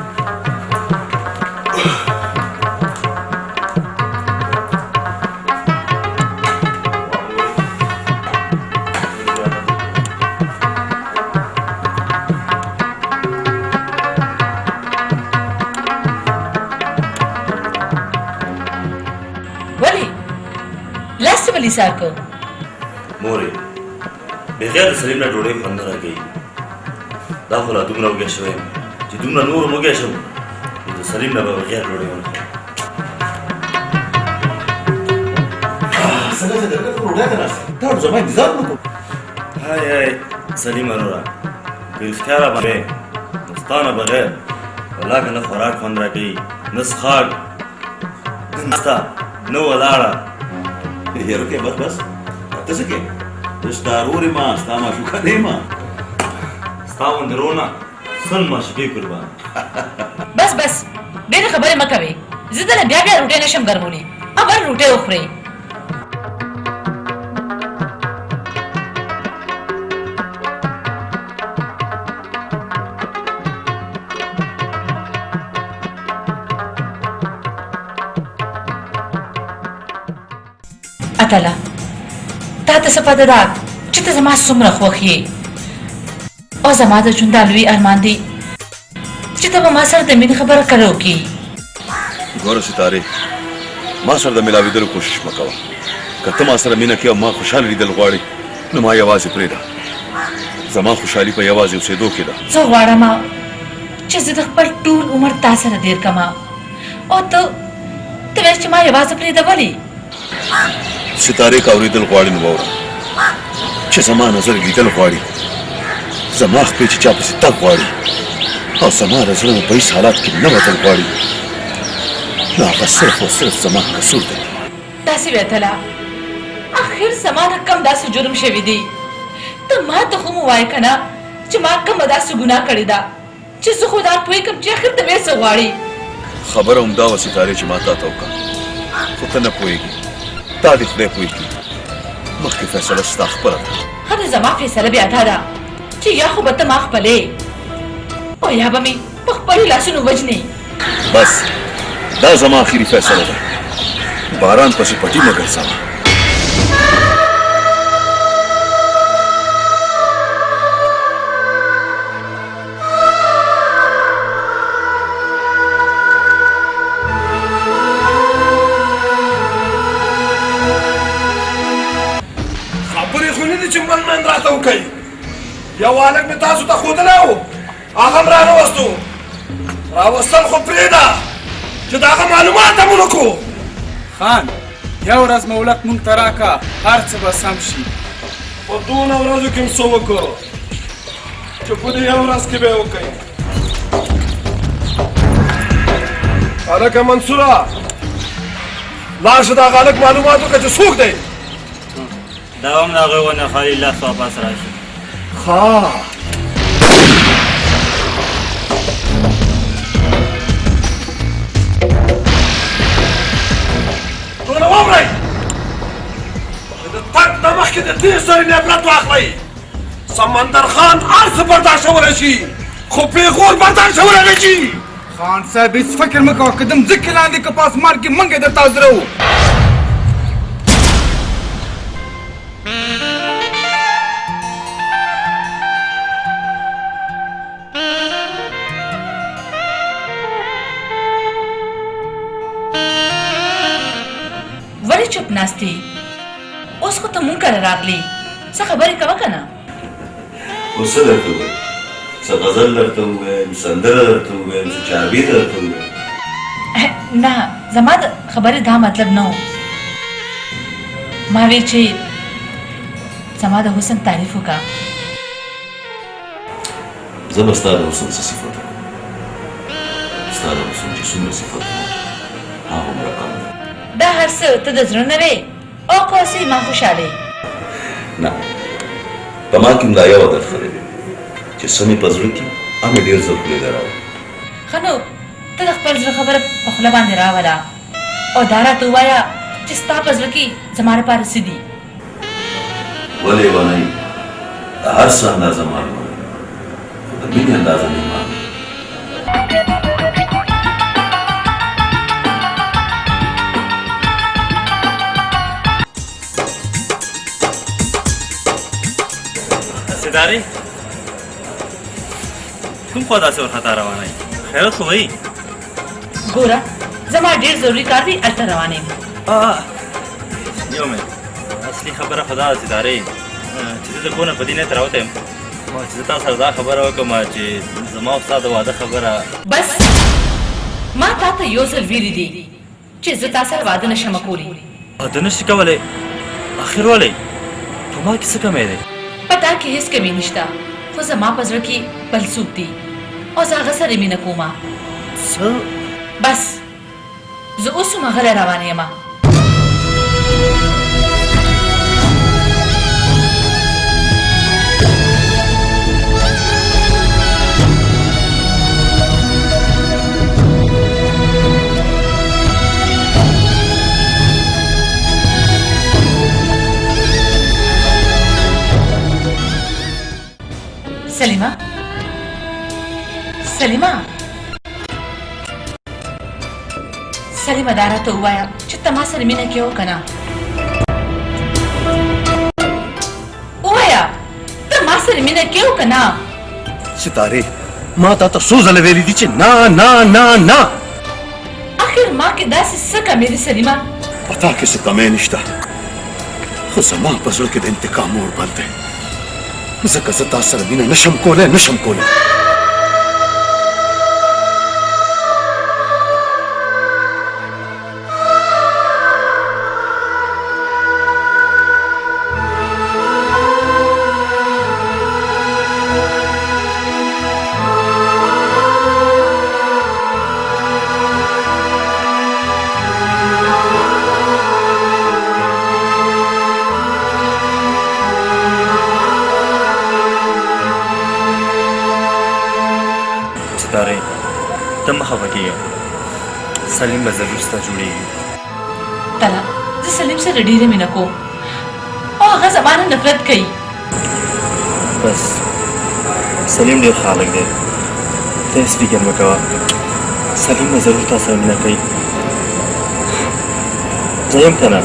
ولې لاس څه بلې سار کو؟ مورې بغیر د سلیم نه ډوډۍ خوند نه راکوي. دا خو لا دومره وږی شوی یم چې دومره نور هم وږی شم نو د سلیم نه به بغیر ډوډۍ ونه خورم. څنګه چې درګه خو ډوډۍ ته ناست یم، تا زما انتظار ونه کړو. های سلیمه نوره که رښتیا راباندې نو ستا نه بغیر والله که نه خوراک خوند راکوي، نه څښاک، نه ناسته، نه ولاړه. یاره کې بس ته څه کوې؟ زه ستا رور یم، ستا معشوقه نه یم. ستا غوندې رور نه سل معشوقې قربان. بس بس ډېرې خبرې مه کوې، زه دله بیا بیا روټۍ نشم ګرمولی. اول روټۍ وخورئ. اتله تا ته څه پته ده چې ته زما څومره خوښ یې، او زما د ژوند دا لوی ارمان دی چې ته به ما سره د مینې خبره کله وکړې. ګوره ستارې، ما سره د ملاوېدلو کوشش مه کوه. که ته ما سره مینه کې او ما خوشحاله لیدل غواړې نو ما یوازې پرېږده. زما خوشحالي په یوازې اوسېدو کې ده. زه غواړم چې زه د خپل ټول عمر تا سره تېر کړم، او ته وایې چې ما یوازې پرېږده. ولې؟ ستارې که اورېدل غواړي نو واوره چې زما نظر لیدل غواړي، زما خپې چې چا پسې تګ غواړي، او زما د زړه په هېڅ حالات کې نه وتل غواړي، نو هغه صرف او صرف زما قصور دی. داسې وې اتله، اخر زما نه کم داسې جرم شوی دی. ته ما ته خو مو وایې که نه چې ما کومه داسې ګناه کړې ده چې زه خو دا پوهېږم چې اخر ته بیا څه غواړې. خبره همدا وه ستارې چې ما تا ته وکړه، خو ته نه پوهېږې. تا دې خدای پوهېږي، مخکې فیصله ستا خپله ده. ښه نو زما فیصله بیا دا ده چې یا خو به ته ما خپلې او یا به مې په خپلو لاسونو وژنې. بس دا زما اخري فیصله ده. باران پسې پټي مه ګرځوه. خبرې خو نه دي چې من راته وکوي. یو هلک مې تاسو ته ښودلی و، هغه هم رانه وستو. راوستل خو پرېږده چې د هغه معلومات هم ونکړو. خان یو ورځ مولک مونږ ته راکه هر څه به سم شي. په دونه ورځو کې م څه وکړو چې په دې یو ورځ کې به یې وکړئ. هلکه منصوره لاړ شه د هغه هلک معلومات وکړه چې څوک دی. دا هم د هغوی ونه خالي لاس واپس راشي. ښه ټوله واورئ چې د تګ نه مخکې د دې سړي نه عبرت واخلئ. سمندر خان هر څه برداشتولی شي خو پېغور برداشتولی نه شي. خان صاحب هیڅ فکر مه کوه که د مځکې لاندې که په اسمان کې موږ یې درته حاضره وو. ولې چوپ ناستې؟ اوس خو ته مونږ کره راغلې، څه خبرې کوه که نه؟ اوس څه درته ووایم؟ څه غزل درته ووایم، سندره درته ووایم، څه چاربي درته ووایم؟ نه زما د خبرې دا مطلب نه و. ما ویل چې زما د حسن تعریف وکړه. زه به ستا د حسن څه صفت وکړم. ستا د حسن چې څومره صفتونه هغومره کم دي. دا هر څه ته د زړه نه وې او که اوسې ما خوشحاله. نه په ما کې هم دا یوه درخلې دی چې څه مې په زړه کې هغه ډېر زر خولې ته راوړي. ښه نو ته د خپل زړه خبره په خوله باندې راوله او دا راته ووایه چې ستا په زړه کې زما لپاره څه دي. ولې ونه یي د هر څه اندازه معلومه ده خو د مینې اندازه نه معلومه. سیدارې کوم خوا داسې ورخطا روانه یې؟ خیرات خو وایي. ګوره زما ډېر ضروري کار دی هلته روانه یم. یو منټ اصلي خبره خو دا ده سیدارې چې زه د کور نه په دې نیت راوتی یم چې زه تا سره دا خبره وکړم چې زما او ستا د واده خبره. بس ما تا ته یو ځل ویلي دي چې زه تا سره واده نشم کولی. واده نشي کولی؟ اخر ولې په ما کې څه کمی دی؟ په تا کې هیڅ کمی نشته خو زما په زړه کې بل څوک دی او زه هغه سره مینه کومه. څه؟ بس زه اوس هم هغه روانه یم. سلیمه سلیمه سلیمه دا راته ووایه چې ته ما سره مینه کوې که نه؟ ووایه ته ما سره مینه کوې که نه؟ ستارې ما تا ته څو ځله ویلي دي چې نه نه نه نه. اخر ما کې داسې څه کمی دي سلیمه؟ په تا کې څه کمی نشته خو زما په زړه کې د انتقام اور بل دی ځکه زه تا سره مینه نشم کولی نشم کولی. ته مه خفه کېږه سلیم به ضرور ستا جوړېږي. تله زه سلیم سره ډېره مینه کوم او هغه زما نه نفرت کوي. بس سلیم ډېر ښه هلک دی ته هېڅ فکر مه کوه سلیم به ضرور تا سره مینه کوي. زه یم که نه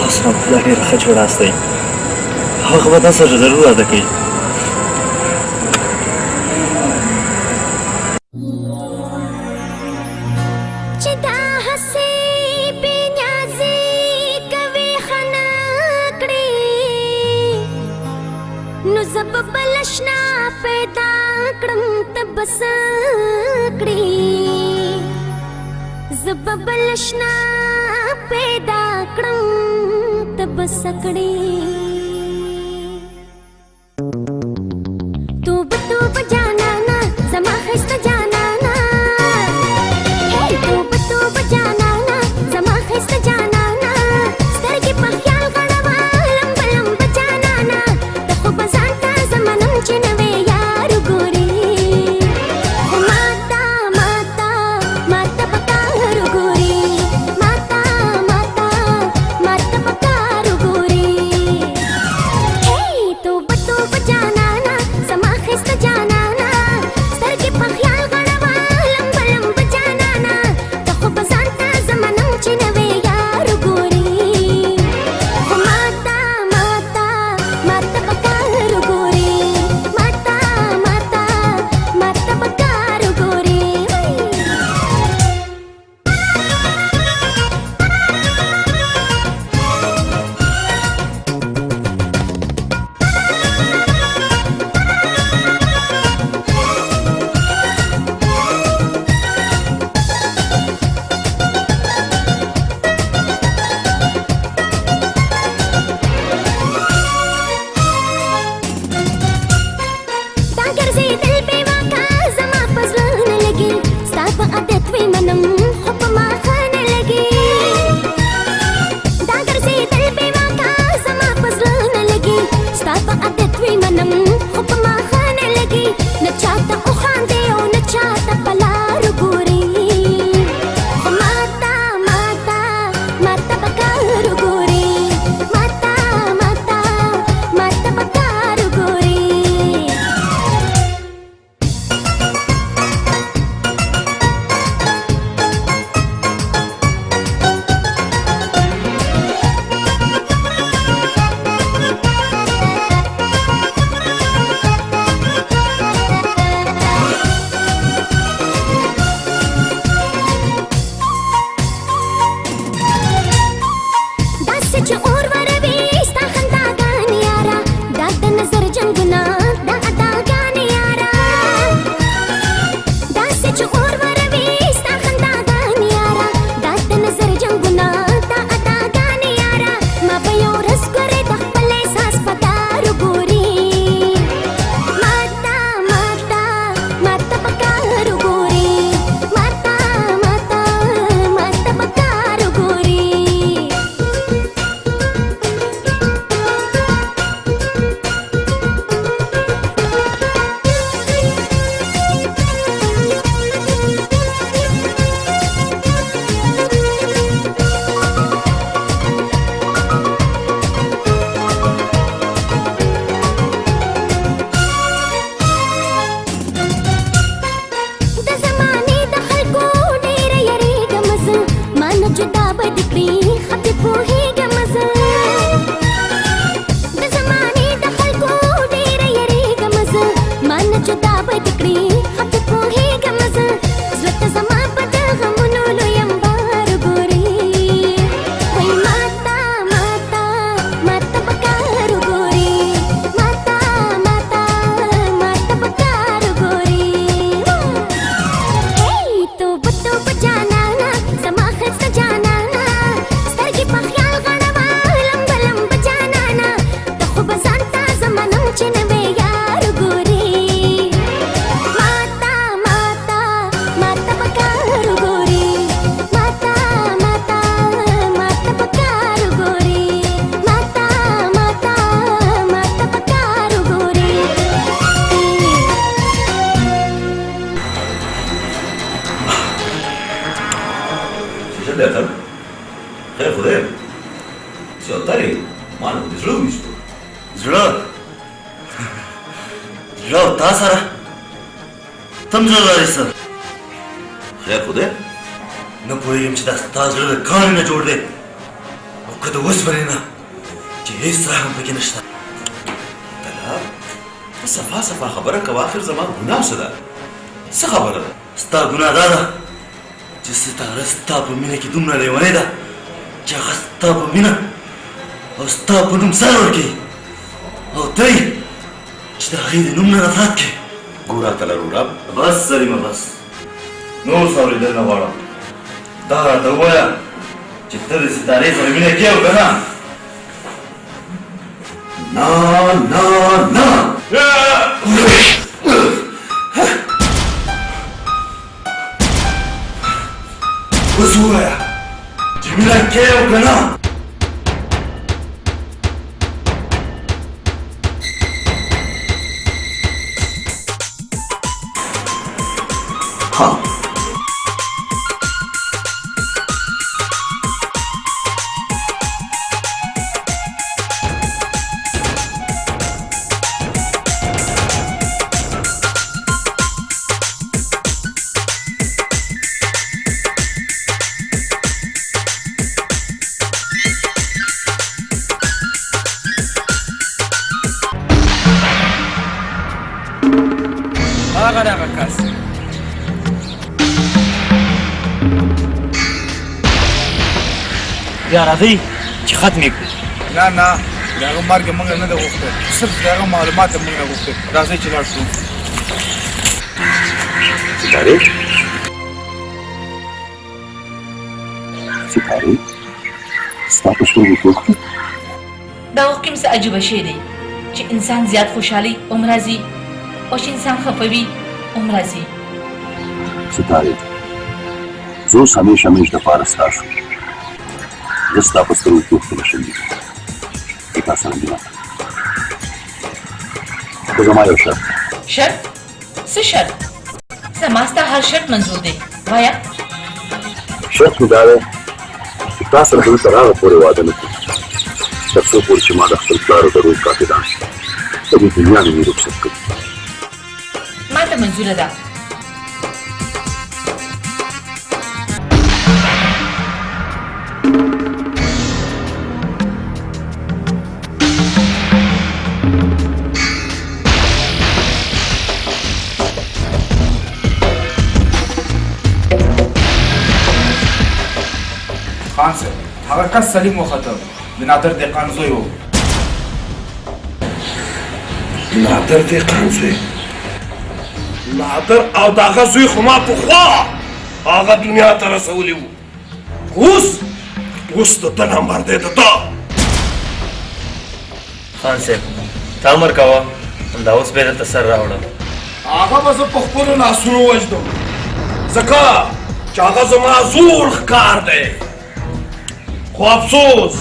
تاسو هم خو دا ډېره ښه جوړاست دی هغه به تا سره ضرور واده کوي. نو زب بلشنا پیدا کړم تب बसकड़ी जबबलशना पैदा कड़म तब बसकड़ी तूब जाना ना समा खस्त जाना ना तूब जाना ना समा खस्त जाना ना स्तर की पख्याल गड़वा लंब लंब जाना ना तखो बजाता जमनम चिनवे यार गोरी माता माता माता पकार गोरी माता माता माता पकार गोरी तूब जाना ना समा खस्त जाना ना स्तर की पख्याल गड़वा लंब लंब जाना ना तखो बजाता जमनम चिनवे यार गोरी माता माता माता पकार गोरी माता माता माता पकार गोरी ताकर से दिल पे वाका जमा पजलाने लगी स्ताप आदत वे मनम हुक्मा खाने लगी ताकर से दिल पे वाका जमा पजलाने लगी स्ताप आदत वे मनम हुक्मा खाने लगी न चाहता उखांदे ओ न चाहता पलार गोरी माता माता माता पकार गोरी माता माता माता पकार गोरी दासच और वरवीस्ता खंदा गानी यारा दाद नजर जंगना दा अदा गानी यारा दासच और वरवीस्ता खंदा गानी यारा दाद नजर जंगना दा अदा गानी यारा मा बयो रस करे दखपले सास पतार गोरी माता माता माता पकार गोरी माता माता माता पकार गोरी د زمانې د خلکو ډېره یریږم زه ما نه جدا به دې کړي خپې پوهېږم زه د زمانې د خلکو ډېره یریږم زه ما نه جدا به دې کړي خپې پوهېږم زه زړه ته زما په د غمونو لوی انبار ګوري وایي ماته ماته ماته پکار ګوري ماته ماته ماته پکار ګوري توب जाना ना समा खस्त जाना ना स्तर की पख्याल गड़वा लंब लंब जाना ना तखो बजाता जमनम चिनवे यार गोरी माता माता माता पकार गोरी माता माता माता पकार गोरी माता माता माता पकार गोरी شو ده خير خير خدای سیاتری مانو د زړه وښتو زړه تا سره تم زړه لرې سر خیر خدای نه پوهېږم چې دا ستا زړه د کاڼي نه جوړ دی او که د اوسپنې نه چې هېڅ رحم پکې نشته طلب ته صفا صفا خبره کوه آخر زما ګناه څه ده څه خبره ده ستا ګناه دا ده چې ستاره ستا په مینه کې دومره لیونۍ ده چې هغه ستا په مینه او ستا په نوم سر ورکوي او ته یې چې د هغې د نوم نه نفرت کوي ګوره تلرو رب بس سلیمه بس نور څه اورېدل نه غواړم دا راته ووایه چې ته د ستارې سره مینه کې او که نه نه نه نه اوس ووایه چې مینه کې او که نه هغه کس بیا راځئ چې ختم یې کړو نه نه د هغه مرګ موږ نه دی غوښتی صرف د هغه معلومات یې موږ نه غوښتي راځئ چې لاړ شو ستارې ستارې ستا په سترګو کې وختي دا وخت څه عجیبه شی دی چې انسان زیات خوشحالي هم راځي او چې انسان خفه وي هم راځي ستارې زه اوس همیشه همیش دپاره ستا شو زه ستا په سترګو کې وختلی شوي د تا سره مینه خو زما یو شرط شرط څه شرط زما ستا هر شرط منظور دی وایه شرط مې دا دی چې تا سره به زه تر هغه پورې واده نه کړم تر څو پورې چې ما د خپل پلار او د روح کافران په دې دنیا نه وي رخصت کړي ما ته منظوره ده خان صاحب هغه کس سلیم وخته د نادر دهقان زوی و نادر دهقان زوی نادر او د هغه زوی خو ما پخوا هغه دنیا ته رسولی وو اوس د ده نمبر دی د ده خان صاحب ته امر کوه همدا اوس به یې درته سر راوړم هغه به زه په خپلو لاسونو وژنم ځکه چې هغه زما زوړ ښکار دی خو افسوس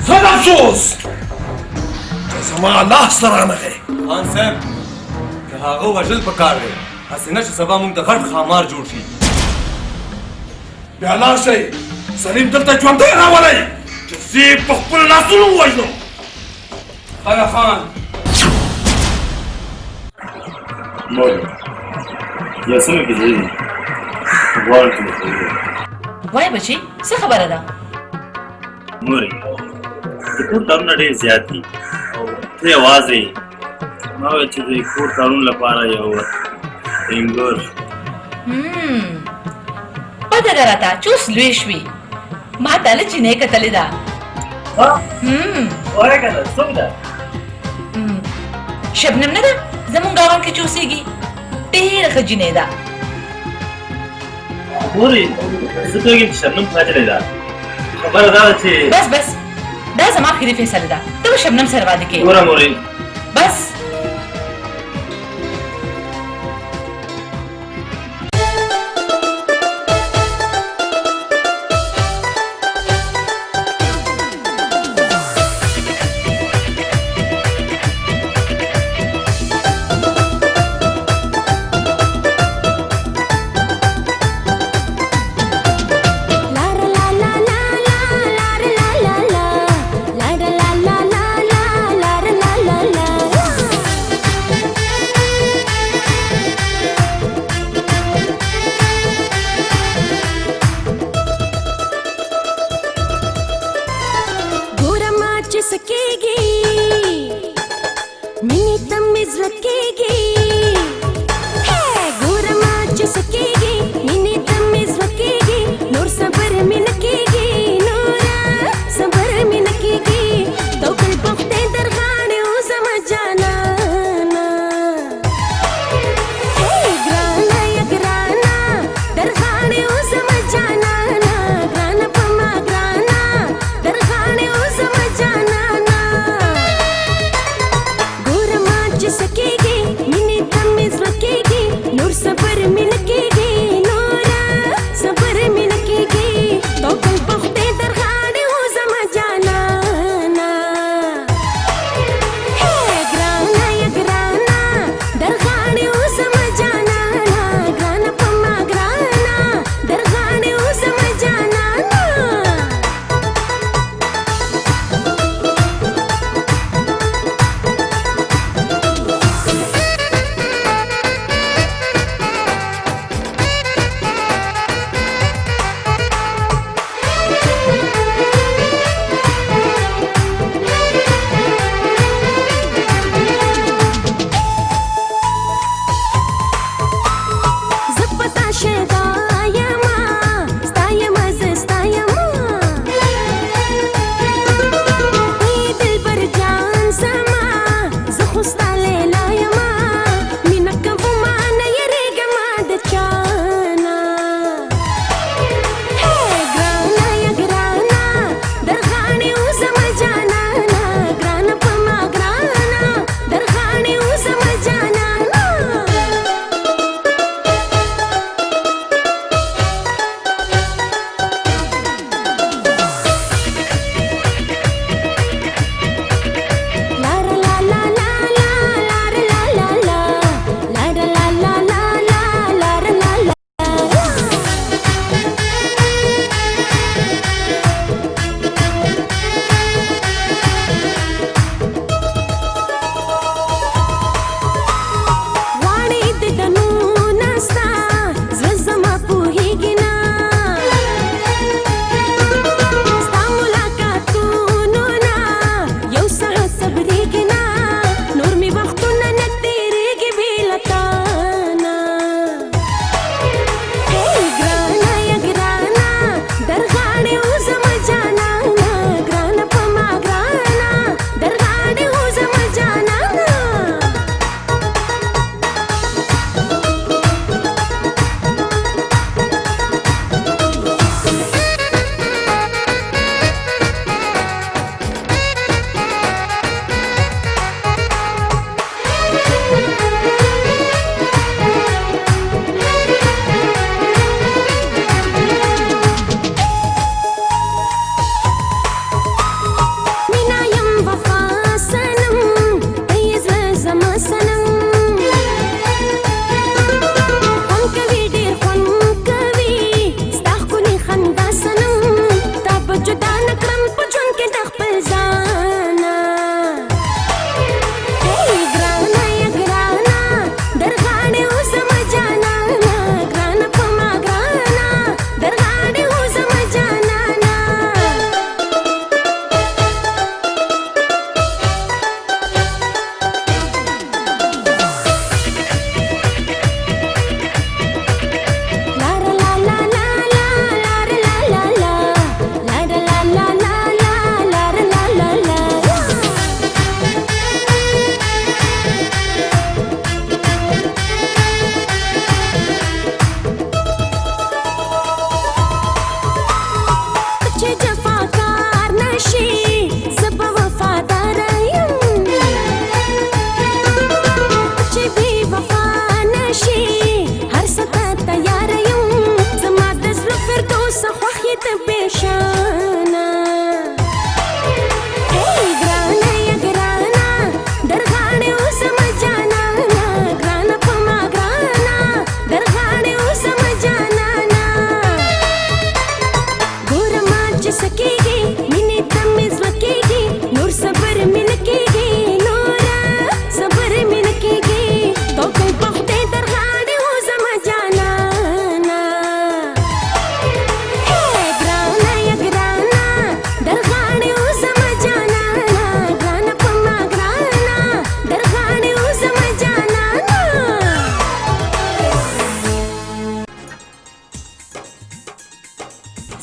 زر افسوس که زما لاس ته رانغی خان صاحب که هغه وژل پکار دی هسې نه چې سبا موږ ته غټ ښامار جوړ شي بیا لاړ شئ سلیم دلته ژوندی راولئ چې زه یې په خپلو لاسونو ووژنم خان خان مور یو څه مې کې ځای دی غواړم چې درته وایه بچی څه خبره ده مورې د کور کارونه ډېر زیات دي او ته یوازې یې ما وویل چې د کور کارونو لپاره یو ټینګور پته ده راته چې اوس لوی شوي ما ته له جینۍ کتلې ده وایه که نه څوک ده شبنم نه ده زمونږ ګاونډ کې چې اوسېږي ډېره ښه جینۍ ده مورې زه پوهېږم چې شبنم خاجلې ده خبره دا ده چې بس دا زما اخري فیصله ده ته به شبنم سره واده کوې ګوره مورې بس la la la la la la la la la la la la la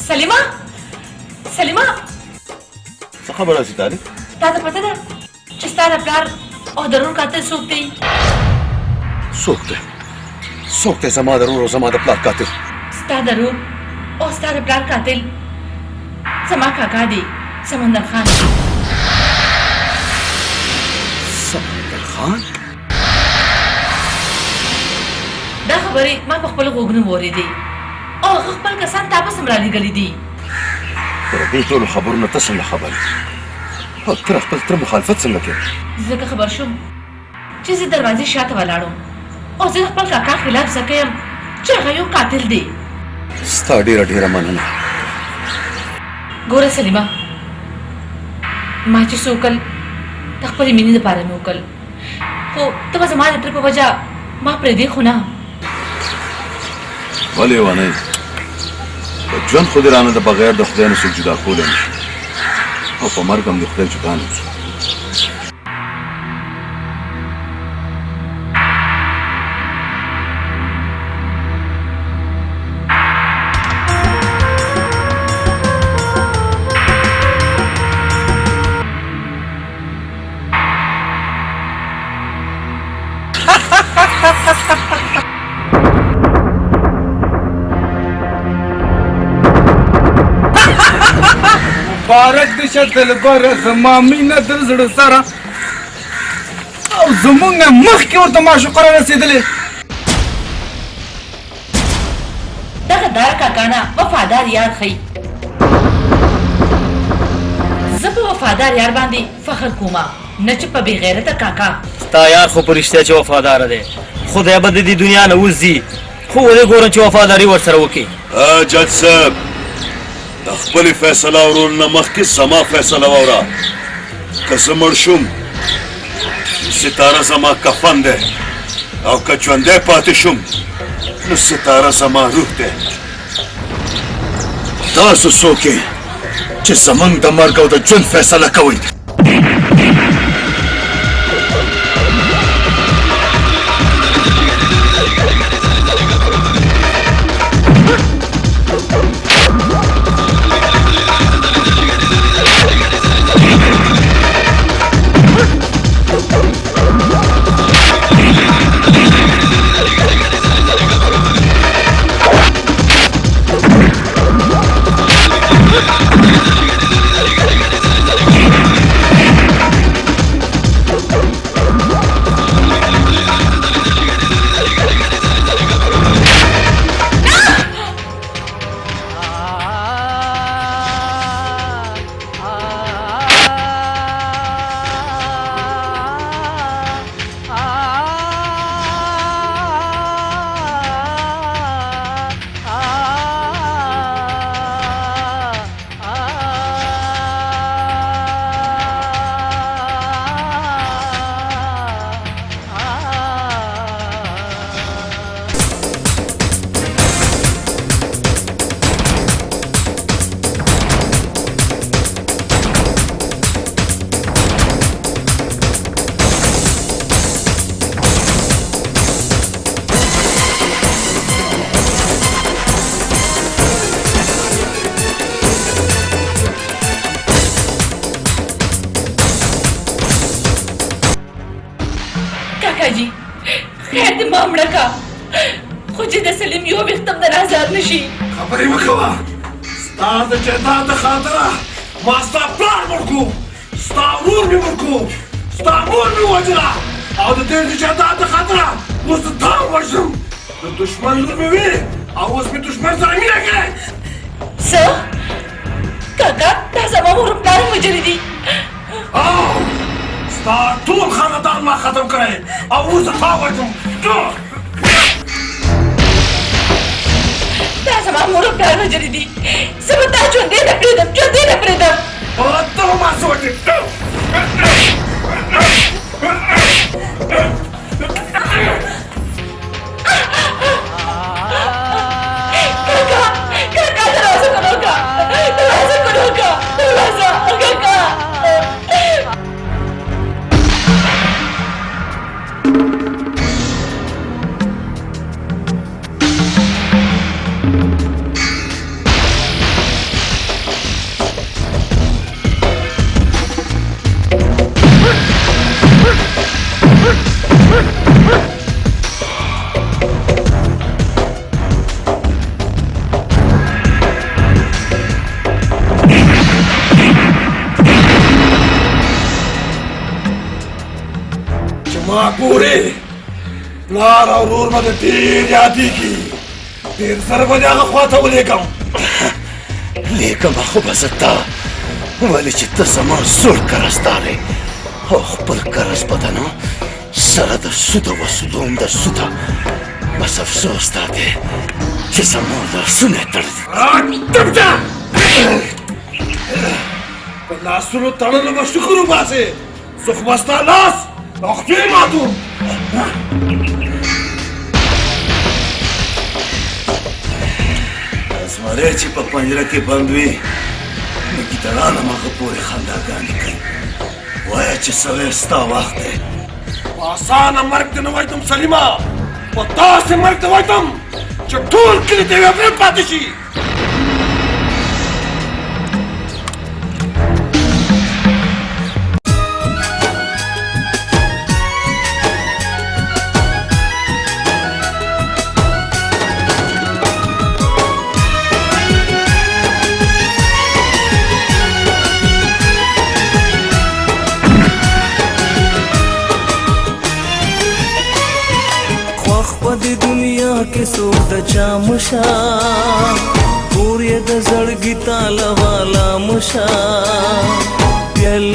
Salima सलीमा څه خبره سي طالب تا ته پته ده چې ستا د پلار او د ورور قاتل څوک دی؟ څوک دی زما د ورور او زما د پلار قاتل؟ ستا د ورور او ستا د پلار قاتل زما کاکا دی سمندر خان. سمندر خان؟ دا خبرې ما په خپل غوږونو واورېدې او هغه خپل کسان تا پسې هم رالېږلي دي. پر دې ټولو خبرونو ته څنګه خبر یې؟ او ته خپل تره مخالفت څنګه کوې؟ ځکه خبر شوم چې زه دروازې شاته ولاړم او زه د خپل کاکا خلاف ځکه یم چې هغه یو قاتل دی. ستا ډېره مننه. ګوره سلیمه ما چې څه وکړل د خپلې مینې دپاره مې وکړل خو ته به زما د تره په وجه ما پرېږدې خو نه. ولې ونه په ژوند خو دې رانه د بغیر د خدای نه څوک جدا کولی نه شي او په مرګ هم د خدای جدا نه شو. مبارک دې شه دلبره زما مینه د زړه سره او زمونږ نه مخکې ورته معشوقه رارسېدلې. دغه دار کاکا نه وفادار یار ښیي. زه په وفادار یار باندې فخر کومه نه چې په بې غیرته کاکا. ستا یار خو په رښتیا چې وفاداره دی خدای به د دې دنیا نه وځي خو ولې ګورم چې وفاداري ورسره وکړي. جج صاحب د خپلې فیصله اورولو نه مخکې زما فیصله واوره. که زه مړ شوم ستاره زما کفن دی او که ژوندی پاتې شوم نو ستاره زما روح دی. تاسو څوک یې چې زموږ د مرګ او د ژوند فیصله کوئ؟ کاکاجي خیر دې ما مړه کا خو چې د سلیم یو ویښتم د آزاد نه شي. خبرې مه کوه. ستا د جایداد د خاطره ما ستا پلار مړ کړو، ستا ورور مې مړ کړو، ستا مور مې ووژله او د دې د جایداد د خاطره اوس د تا ووژنم. د دښمن لور مې وې او اوس مې دښمن سره مینه کوې. څه کاکا دا زما مور پلار هم وژلي دي؟ ستا ټول خاندان ما ختم کړی او اوس د تا وژنم. دا زما مور پلار وژلي دي زه به تا ژوندی نه پرېږدم ژوندی نه پرېږدم. ته به ما څه وژنې؟ کاکا دروازه کھولو کا دروازه کھولو کا دروازه کاکا. पूरे प्लार और रोर में ढेर यादी की ढेर सर बजा का ख्वाता वो लेकम आखो बसता वाली चित्त समा सुर करस्ता रे खपल करस बदनो सरद सुदा व सुदोम द सुदा बस अफसोस था दे जिसमो द सुने तड़ जा नासुलो तड़लो व शुक्र बासे सुखमस्ता नास अखफे मातू असमारे चिप पंजरा के बंदवी की तरह नमक पूरे खानदान की वाया चिसवे स्ता वक्त है आसान मर्ग दिन वाई तुम सलीमा पता से मर्ग वाई तुम चटूल के लिए अपने पातिशी दुनिया के सोच चामुशा पूरे दजड़ गीता लवाला मुशा प्यल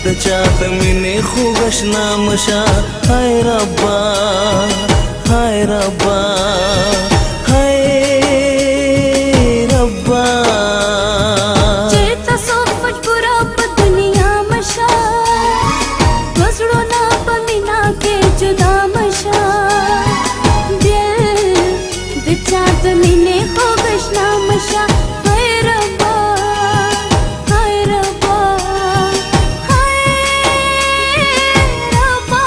दचात मिने खुगश नामशा हाय रब्बा हाय रब्बा हाय रब्बा चेता सोच बुरा दुनिया मशा वसड़ो ना पमिना के जुदा मशा चात मिने हो गशना मशा हाय रब्बा हाय रब्बा हाय रब्बा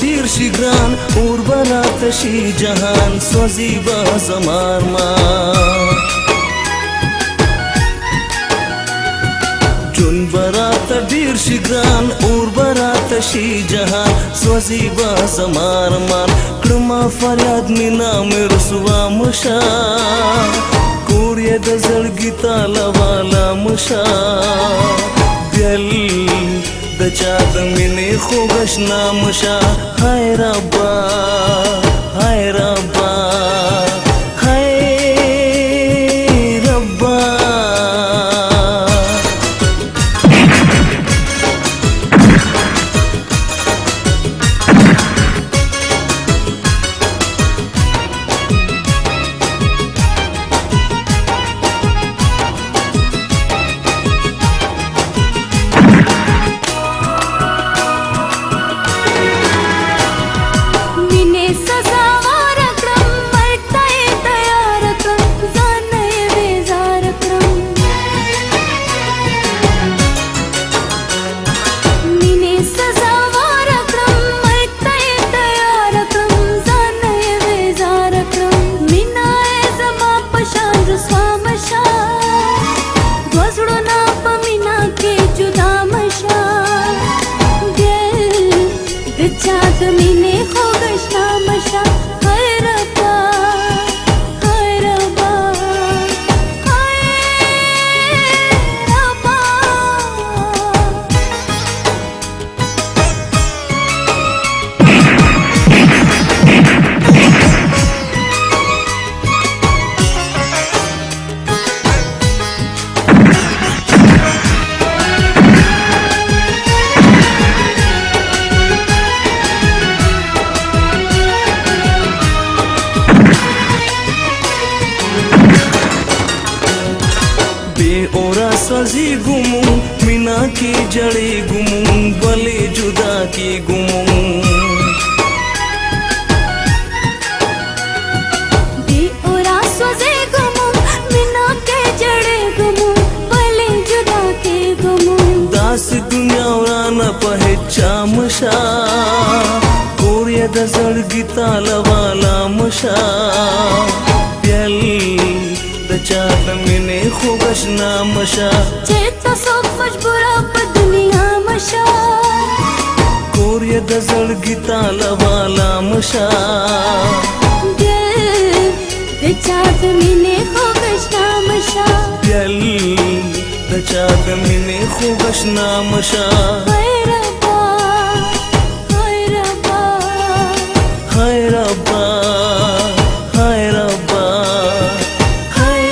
ढीर शिग्रान और बरात शी जहान स्वजीबा समार चुन बरात ढीर शिग्रान और बरात शी जहान स्वजीबा समार मान क्रमा फरियाद मिना में रसवा मुशा कोरिया दजल गीता लवाला मुशा दिल दचात मिने खुगश नामशा हाय रब्बा हाय रब्बा हाय रब्बा चात मिने हो गशना मशा हाय रब्बा हाय रब्बा हाय रब्बा सजी गुमू मीना की जड़ी गुमू बले जुदा की गुमू दे ओरा सजे गुमू मीना के जड़े गुमू बले जुदा के गुमू दास दुनिया और न पहचान मशा कोरिया تاله والا مشه پیل د چا د مینې خوږ اشنا مشه چې تاسو مجبوره په دنیا مشه کور یې د زړګي تاله والا مشه د چا د مینې خوږ اشنا مشه پیل د چا د مینې خوږ اشنا مشه هاي ربا هاي ربا هاي ربا هاي ربا هاي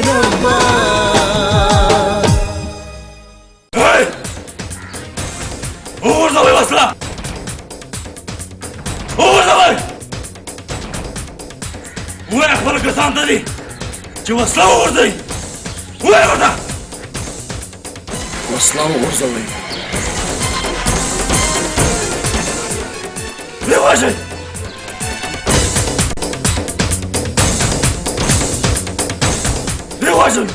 ربا هاي وګورځوئ وسله وګورځوئ وایه خپل کسان ته دي چې وسله وغورځوئ وایه ورته وسله وغورځوئ ویې وژئ ویې وژئ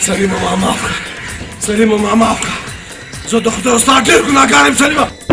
سلیمه ما معاف کړه سلیمه ما معاف کړه زه د خدای ستا ډېر ګناهګار یم سلیمه